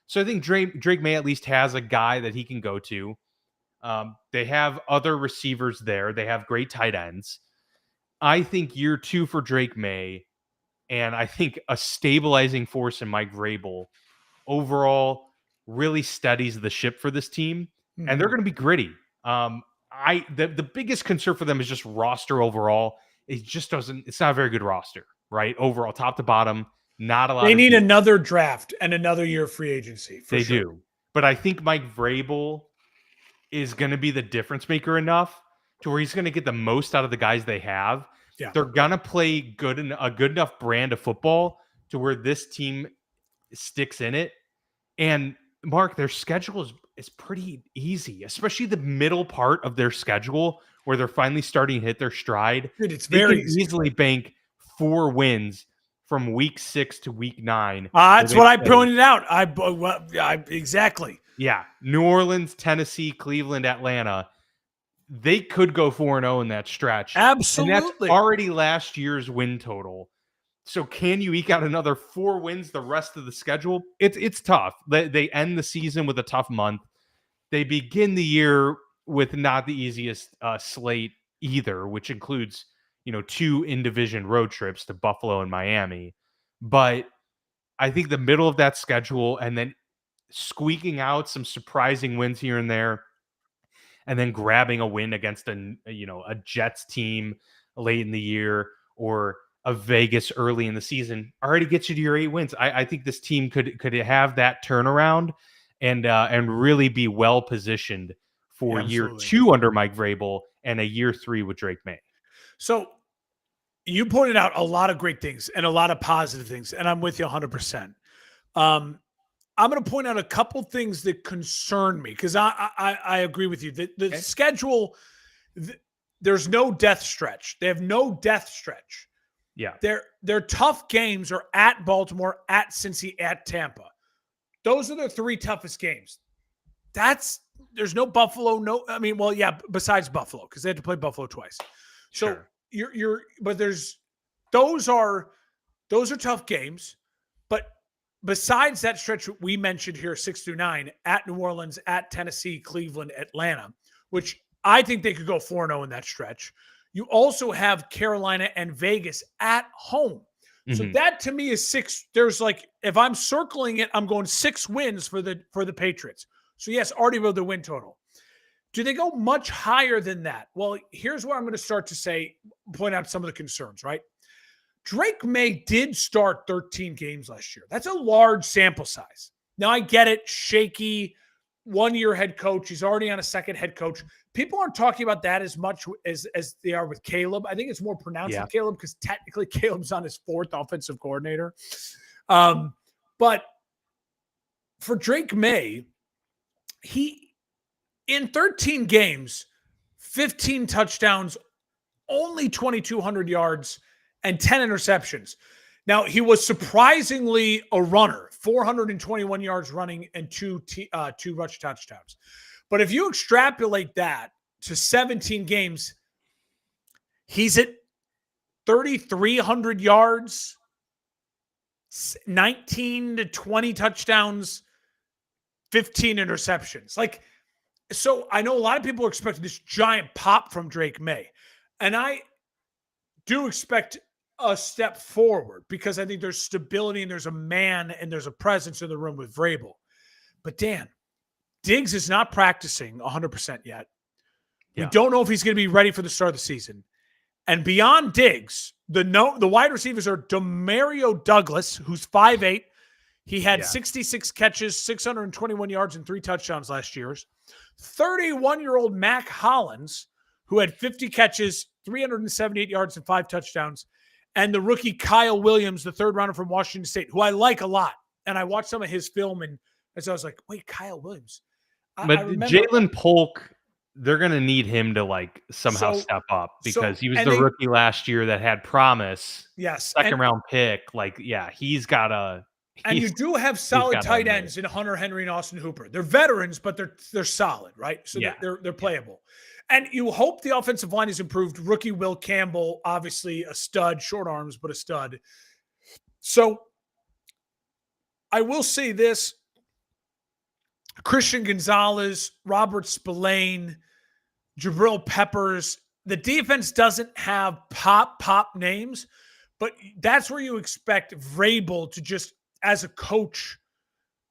Speaker 1: So I think Drake May at least has a guy that he can go to. They have other receivers there. They have great tight ends. I think year 2 for Drake May, and I think a stabilizing force in Mike Vrabel overall really steadies the ship for this team, and they're going to be gritty. The biggest concern for them is just roster overall. It just doesn't. It's not a very good roster, right? Overall, top to bottom, not a lot.
Speaker 2: They need another draft and another year of free agency.
Speaker 1: They do, but I think Mike Vrabel is going to be the difference maker enough to where he's going to get the most out of the guys they have. Yeah. They're going to play a good enough brand of football to where this team sticks in it. And Mark, their schedule is pretty easy, especially the middle part of their schedule where they're finally starting to hit their stride.
Speaker 2: Dude, it's very
Speaker 1: easy. Easily bank 4 wins from week 6 to week 9.
Speaker 2: That's what I pointed out. Exactly.
Speaker 1: Yeah. New Orleans, Tennessee, Cleveland, Atlanta. They could go 4-0 in that stretch.
Speaker 2: Absolutely.
Speaker 1: And that's already last year's win total. So can you eke out another 4 wins the rest of the schedule? It's tough. They end the season with a tough month. They begin the year with not the easiest slate either, which includes, 2 in-division road trips to Buffalo and Miami. But I think the middle of that schedule and then squeaking out some surprising wins here and there, and then grabbing a win against a Jets team late in the year or a Vegas early in the season already gets you to your 8 wins. I think this team could have that turnaround and really be well positioned for year 2 under Mike Vrabel and a year 3 with Drake May.
Speaker 2: So You pointed out a lot of great things and a lot of positive things, and I'm with you 100%. I'm going to point out a couple things that concern me because I agree with you. The schedule, there's no death stretch. They have no death stretch.
Speaker 1: Yeah.
Speaker 2: Their tough games are at Baltimore, at Cincy, at Tampa. Those are their 3 toughest games. There's no Buffalo. Besides Buffalo, because they had to play Buffalo twice. So those are tough games. But besides that stretch we mentioned here, 6 through 9, at New Orleans, at Tennessee, Cleveland, Atlanta, which I think they could go 4-0 in that stretch. You also have Carolina and Vegas at home. So that to me is 6. There's if I'm circling it, I'm going 6 wins for the Patriots. So yes, already wrote the win total. Do they go much higher than that? Well, here's where I'm going to start to point out some of the concerns, right? Drake May did start 13 games last year. That's a large sample size. Now I get it, shaky, 1-year head coach. He's already on a second head coach. People aren't talking about that as much as they are with Caleb. I think it's more pronounced with Caleb because technically Caleb's on his 4th offensive coordinator. But for Drake May, he in 13 games, 15 touchdowns, only 2,200 yards, and 10 interceptions. Now, he was surprisingly a runner, 421 yards running and 2 rush touchdowns. But if you extrapolate that to 17 games, he's at 3,300 yards, 19 to 20 touchdowns, 15 interceptions. So I know a lot of people are expecting this giant pop from Drake May. And I do expect a step forward because I think there's stability and there's a man and there's a presence in the room with Vrabel. But Dan, Diggs is not practicing 100% yet. Yeah. We don't know if he's going to be ready for the start of the season. And beyond Diggs, the wide receivers are Demario Douglas, who's 5'8". He had 66 catches, 621 yards, and 3 touchdowns last year. 31-year-old Mac Hollins, who had 50 catches, 378 yards, and 5 touchdowns. And the rookie Kyle Williams, the 3rd rounder from Washington State, who I like a lot. And I watched some of his film, and as I was like, wait, Kyle Williams.
Speaker 1: But Jalen Polk, they're going to need him to somehow step up because he was the rookie last year that had promise.
Speaker 2: Yes.
Speaker 1: Second-round pick. He's got to.
Speaker 2: And you do have solid tight ends in Hunter Henry and Austin Hooper. They're veterans, but they're solid, right? So they're playable. And you hope the offensive line is improved. Rookie Will Campbell, obviously a stud, short arms, but a stud. So I will say this. Christian Gonzalez, Robert Spillane, Jabril Peppers. The defense doesn't have pop names, but that's where you expect Vrabel to just, as a coach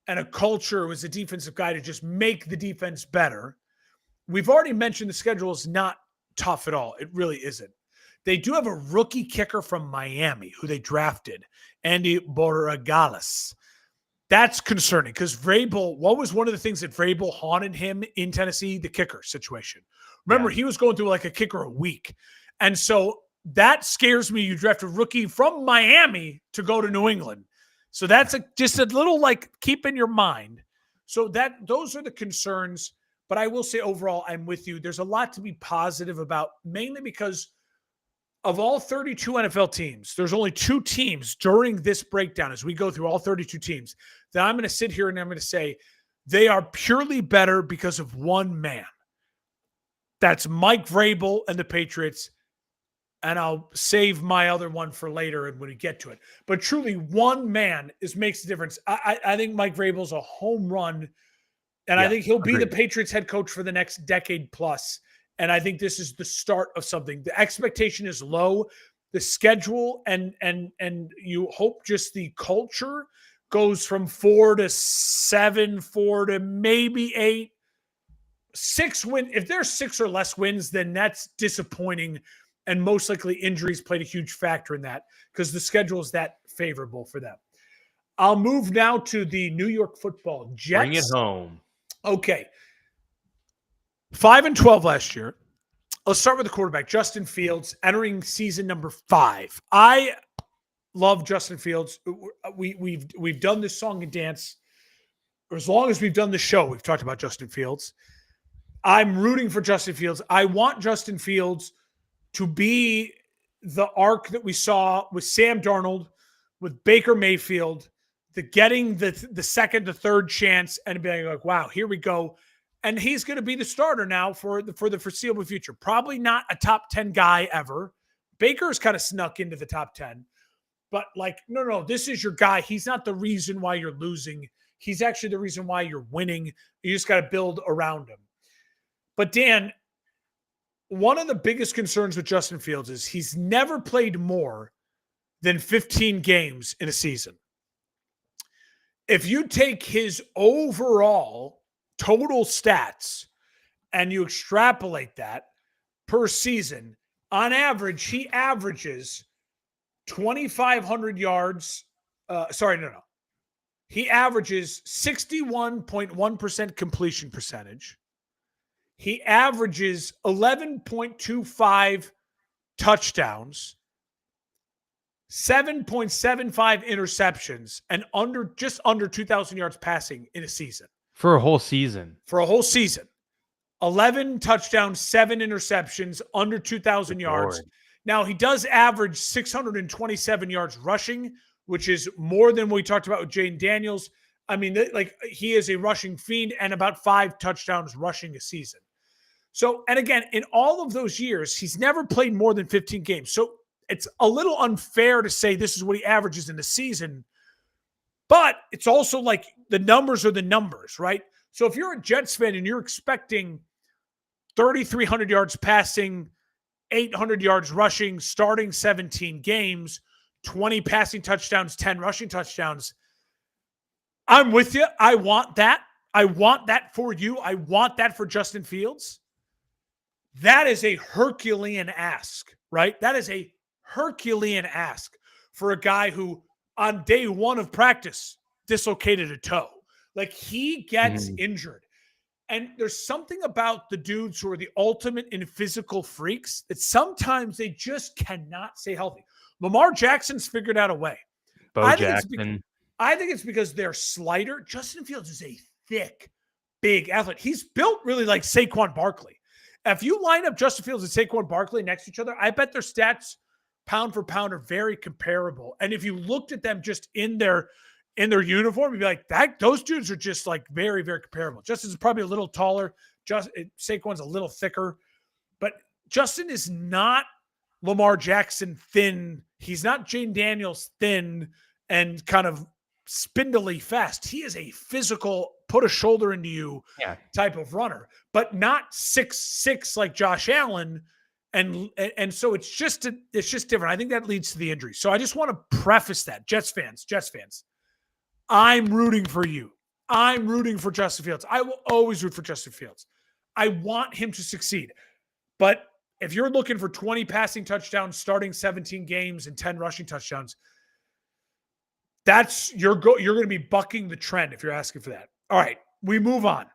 Speaker 2: and a culture, as a defensive guy, to just make the defense better. We've already mentioned the schedule is not tough at all. It really isn't. They do have a rookie kicker from Miami who they drafted, Andy Borregales. That's concerning because Vrabel, what was one of the things that Vrabel haunted him in Tennessee? The kicker situation. Remember, he was going through a kicker a week. And so that scares me. You draft a rookie from Miami to go to New England. So that's just a little keep in your mind. So those are the concerns. But I will say overall, I'm with you. There's a lot to be positive about, mainly because of all 32 NFL teams, there's only 2 teams during this breakdown as we go through all 32 teams that I'm going to sit here and I'm going to say they are purely better because of one man. That's Mike Vrabel and the Patriots. And I'll save my other one for later and when we get to it. But truly, one man makes the difference. I think Mike Vrabel's a home run. And I think he'll be the Patriots head coach for the next decade plus. And I think this is the start of something. The expectation is low. The schedule and you hope just the culture goes from 4 to 7, 4 to maybe 8. 6 wins. If there's 6 or less wins, then that's disappointing. And most likely injuries played a huge factor in that because the schedule is that favorable for them. I'll move now to the New York Football Jets.
Speaker 1: Bring it home.
Speaker 2: Okay. 5-12 last year. let's start with the quarterback, Justin Fields, entering season number 5. I love Justin Fields. We've done this song and dance. As long as we've done the show, we've talked about Justin Fields. I'm rooting for Justin Fields. I want Justin Fields to be the arc that we saw with Sam Darnold, with Baker Mayfield, getting the second to third chance and being like, wow, here we go. And he's going to be the starter now for the foreseeable future. Probably not a top 10 guy ever. Baker's kind of snuck into the top 10. But like, no, this is your guy. He's not the reason why you're losing. He's actually the reason why you're winning. You just got to build around him. But Dan, one of the biggest concerns with Justin Fields is he's never played more than 15 games in a season. If you take his overall total stats and you extrapolate that per season, on average, he averages 2,500 yards. He averages 61.1% completion percentage. He averages 11.25 touchdowns, 7.75 interceptions, and just under 2,000 yards passing in a season.
Speaker 1: For a whole season.
Speaker 2: 11 touchdowns, 7 interceptions, under 2,000 yards. Now, he does average 627 yards rushing, which is more than we talked about with Jaden Daniels. I mean, like, he is a rushing fiend and about 5 touchdowns rushing a season. So, and again, in all of those years, he's never played more than 15 games. So it's a little unfair to say this is what he averages in the season, but it's also like the numbers are the numbers, right? So if you're a Jets fan and you're expecting 3,300 yards passing, 800 yards rushing, starting 17 games, 20 passing touchdowns, 10 rushing touchdowns, I'm with you. I want that. I want that for you. I want that for Justin Fields. That is a Herculean ask, right? That is a Herculean ask for a guy who on day 1 of practice dislocated a toe. Like, he gets injured. And there's something about the dudes who are the ultimate in physical freaks that sometimes they just cannot stay healthy. Lamar Jackson's figured out a way. I think it's because they're slighter. Justin Fields is a thick, big athlete. He's built really like Saquon Barkley. If you line up Justin Fields and Saquon Barkley next to each other, I bet their stats pound for pound are very comparable. And if you looked at them just in their uniform, you'd be like, those dudes are just like very, very comparable. Justin's probably a little taller. Saquon's a little thicker. But Justin is not Lamar Jackson thin. He's not Jaden Daniels thin and kind of spindly fast. He is a physical, put a shoulder into you type of runner, but not 6'6" like Josh Allen. And so it's just different. I think that leads to the injury. So I just want to preface that. Jets fans, I'm rooting for you. I'm rooting for Justin Fields. I will always root for Justin Fields. I want him to succeed. But if you're looking for 20 passing touchdowns, starting 17 games and 10 rushing touchdowns, you're going to be bucking the trend if you're asking for that. All right, we move on.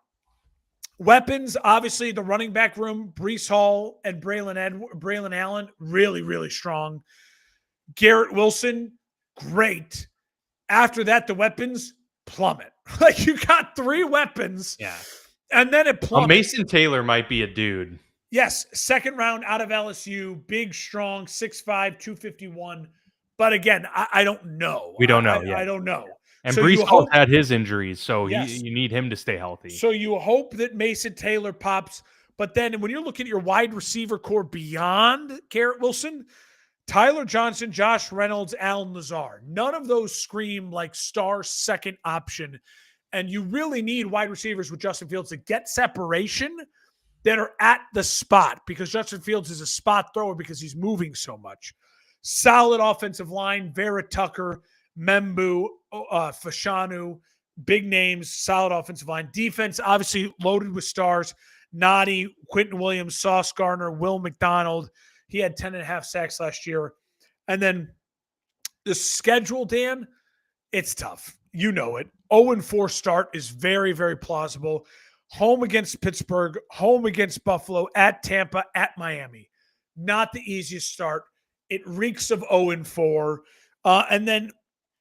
Speaker 2: Weapons, obviously, the running back room, Breece Hall and Braylon Allen, really, really strong. Garrett Wilson, great. After that, the weapons plummet. Like, you got 3 weapons.
Speaker 1: Yeah.
Speaker 2: And then it plummets.
Speaker 1: Well, Mason Taylor might be a dude.
Speaker 2: Yes, second round out of LSU, big, strong, 6'5", 251. But again, I don't know.
Speaker 1: We don't know.
Speaker 2: I don't know.
Speaker 1: And Breece Hall had his injuries, so you need him to stay healthy.
Speaker 2: So you hope that Mason Taylor pops. But then when you're looking at your wide receiver core beyond Garrett Wilson, Tyler Johnson, Josh Reynolds, Allen Lazard, none of those scream like star second option. And you really need wide receivers with Justin Fields to get separation that are at the spot, because Justin Fields is a spot thrower because he's moving so much. Solid offensive line, Vera Tucker, Membu, Fashanu, big names, solid offensive line. Defense, obviously loaded with stars. Noddy, Quentin Williams, Sauce Gardner, Will McDonald. He had 10.5 sacks last year. And then the schedule, Dan, it's tough. You know it. 0-4 start is very, very plausible. home against Pittsburgh, home against Buffalo, at Tampa, at Miami. Not the easiest start. It reeks of 0-4. And then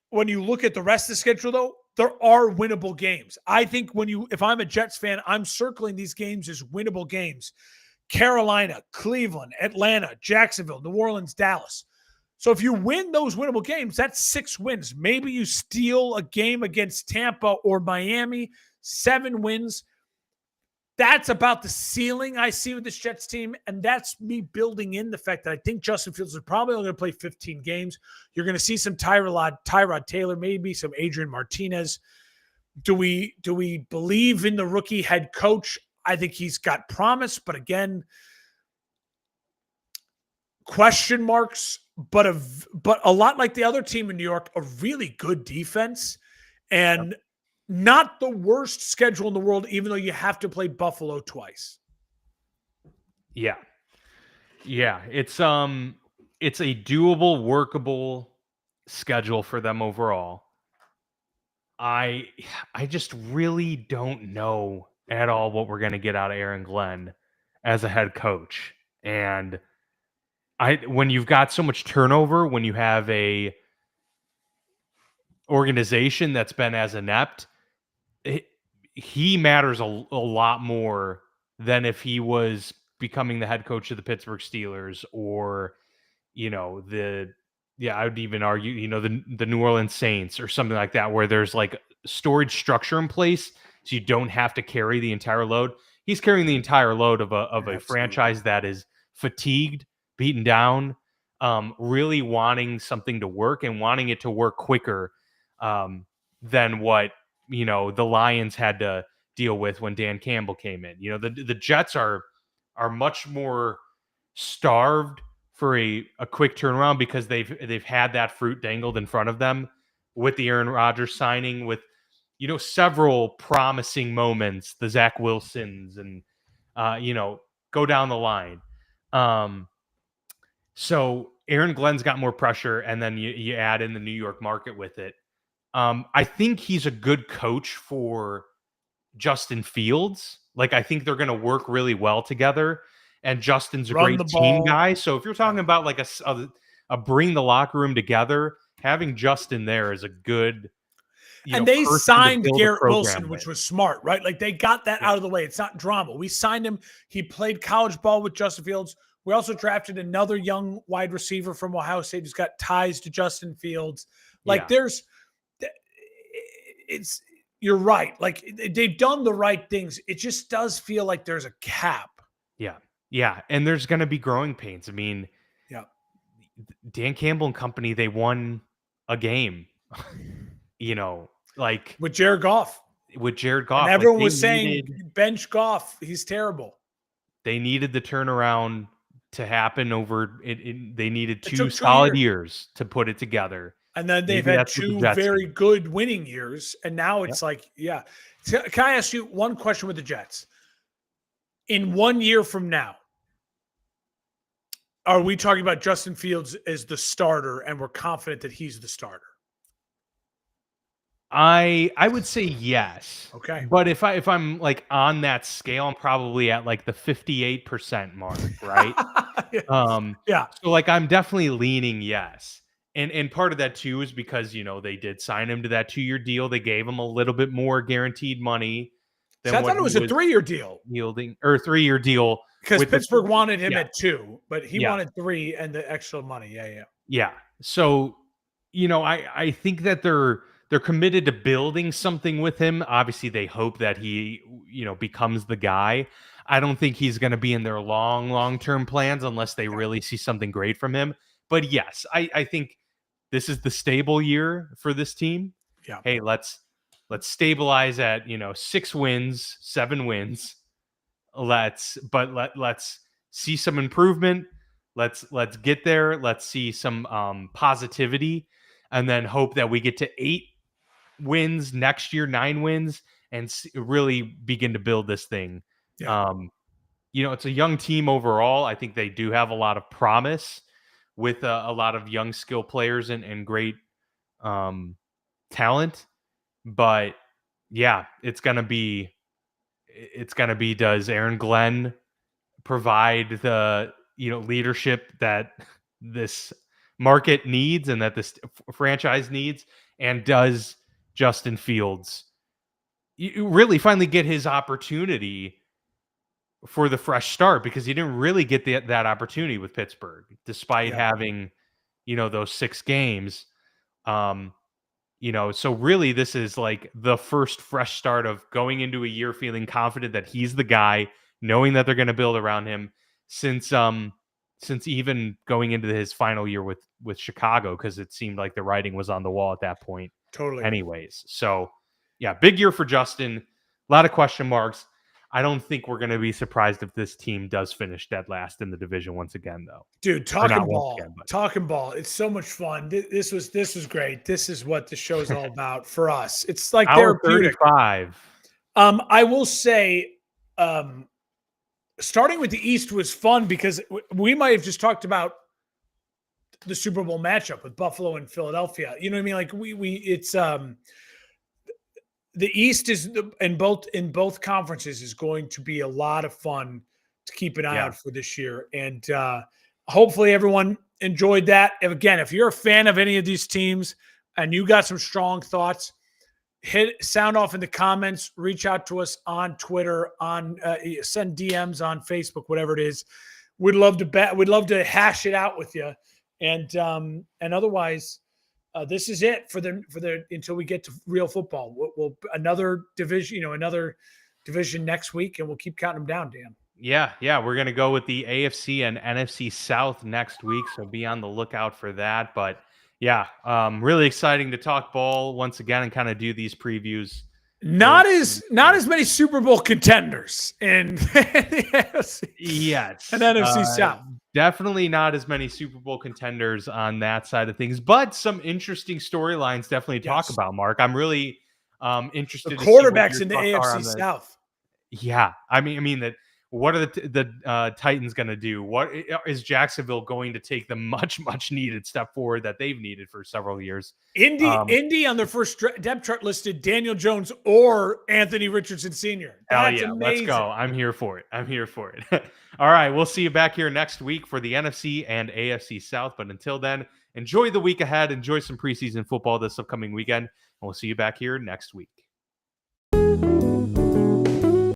Speaker 2: when you look at the rest of the schedule, though, there are winnable games. I think if I'm a Jets fan, I'm circling these games as winnable games. Carolina, Cleveland, Atlanta, Jacksonville, New Orleans, Dallas. So if you win those winnable games, that's 6 wins. Maybe you steal a game against Tampa or Miami, 7 wins. That's about the ceiling I see with this Jets team, and that's me building in the fact that I think Justin Fields is probably only going to play 15 games. You're going to see some Tyrod Taylor, maybe some Adrian Martinez. Do we believe in the rookie head coach? I think he's got promise, but again, question marks. But a lot like the other team in New York, a really good defense, and not the worst schedule in the world, even though you have to play Buffalo twice.
Speaker 1: Yeah. It's a doable, workable schedule for them overall. I just really don't know at all what we're going to get out of Aaron Glenn as a head coach. And when you've got so much turnover, when you have a organization that's been as inept, he matters a lot more than if he was becoming the head coach of the Pittsburgh Steelers or, I would even argue, the New Orleans Saints or something like that, where there's like storage structure in place so you don't have to carry the entire load. He's carrying the entire load of a franchise that is fatigued, beaten down, really wanting something to work and wanting it to work quicker than what the Lions had to deal with when Dan Campbell came in. The Jets are much more starved for a quick turnaround because they've had that fruit dangled in front of them with the Aaron Rodgers signing, with several promising moments, the Zach Wilsons, and go down the line. So Aaron Glenn's got more pressure, and then you add in the New York market with it. I think he's a good coach for Justin Fields. Like, I think they're going to work really well together, and Justin's a great team guy. So if you're talking about like a bring the locker room together, having Justin there is a good.
Speaker 2: And they signed Garrett Wilson, which was smart, right? Like, they got that out of the way. It's not drama. We signed him. He played college ball with Justin Fields. We also drafted another young wide receiver from Ohio State who's got ties to Justin Fields. Like, you're right. Like, they've done the right things. It just does feel like there's a cap.
Speaker 1: Yeah. And there's going to be growing pains. I mean, Dan Campbell and company, they won a game, like
Speaker 2: with Jared Goff. And everyone was saying, bench Goff. He's terrible.
Speaker 1: They needed the turnaround to happen over it. They needed 2 solid years to put it together.
Speaker 2: And then they've had 2 very good winning years. And now it's like, Can I ask you one question with the Jets? In 1 year from now, are we talking about Justin Fields as the starter and we're confident that he's the starter?
Speaker 1: I would say yes.
Speaker 2: Okay.
Speaker 1: But if I'm like on that scale, I'm probably at like the 58% mark, right? So like I'm definitely leaning yes. And part of that too is because they did sign him to that 2-year deal. They gave him a little bit more guaranteed money than
Speaker 2: I thought it was a 3-year deal.
Speaker 1: Yielding or 3-year deal.
Speaker 2: Because Pittsburgh wanted him at 2, but he wanted 3 and the extra money.
Speaker 1: Yeah. So, I think that they're committed to building something with him. Obviously, they hope that he, becomes the guy. I don't think he's going to be in their long-term plans unless they really see something great from him. But yes, I think this is the stable year for this team.
Speaker 2: Yeah.
Speaker 1: Hey, let's stabilize at 6 wins, 7 wins. Let's see some improvement. Let's get there. Let's see some positivity, and then hope that we get to 8 wins next year, 9 wins, and really begin to build this thing.
Speaker 2: Yeah.
Speaker 1: It's a young team overall. I think they do have a lot of promise with a lot of young skill players and great talent. But yeah, it's gonna be it's going to be, does Aaron Glenn provide the, leadership that this market needs and that this franchise needs? And does Justin Fields really finally get his opportunity for the fresh start? Because he didn't really get that opportunity with Pittsburgh, despite having, those 6 games. So really this is like the first fresh start of going into a year feeling confident that he's the guy, knowing that they're going to build around him since even going into his final year with Chicago, because it seemed like the writing was on the wall at that point.
Speaker 2: Totally.
Speaker 1: Anyways, so yeah, big year for Justin. A lot of question marks. I don't think we're going to be surprised if this team does finish dead last in the division once again, though.
Speaker 2: Dude, talking ball. It's so much fun. This was great. This is what the show's all about for us. It's like
Speaker 1: Hour
Speaker 2: therapeutic.
Speaker 1: 35.
Speaker 2: I will say, starting with the East was fun because we might have just talked about the Super Bowl matchup with Buffalo and Philadelphia. You know what I mean? Like it's the East is in both conferences is going to be a lot of fun to keep an eye out for this year. And hopefully everyone enjoyed that. And again, if you're a fan of any of these teams and you got some strong thoughts, sound off in the comments, reach out to us on Twitter, send DMs on Facebook, whatever it is. We'd love to hash it out with you. And otherwise, this is it for the until we get to real football. We'll another division next week, and we'll keep counting them down, Dan.
Speaker 1: Yeah, we're gonna go with the AFC and NFC South next week, so be on the lookout for that. But yeah, really exciting to talk ball once again and kind of do these previews.
Speaker 2: Not as many Super Bowl contenders in the AFC.
Speaker 1: Yes,
Speaker 2: and NFC South.
Speaker 1: Definitely not as many Super Bowl contenders on that side of things, but some interesting storylines definitely to talk about, Mark. I'm really interested.
Speaker 2: The quarterbacks in the AFC South.
Speaker 1: Yeah, I mean that. What are the Titans going to do? What is Jacksonville going to take the much needed step forward that they've needed for several years?
Speaker 2: Indy on their first depth chart listed Daniel Jones or Anthony Richardson Sr.
Speaker 1: That's amazing. Let's go. I'm here for it. All right, we'll see you back here next week for the NFC and AFC South. But until then, enjoy the week ahead. Enjoy some preseason football this upcoming weekend. And we'll see you back here next week.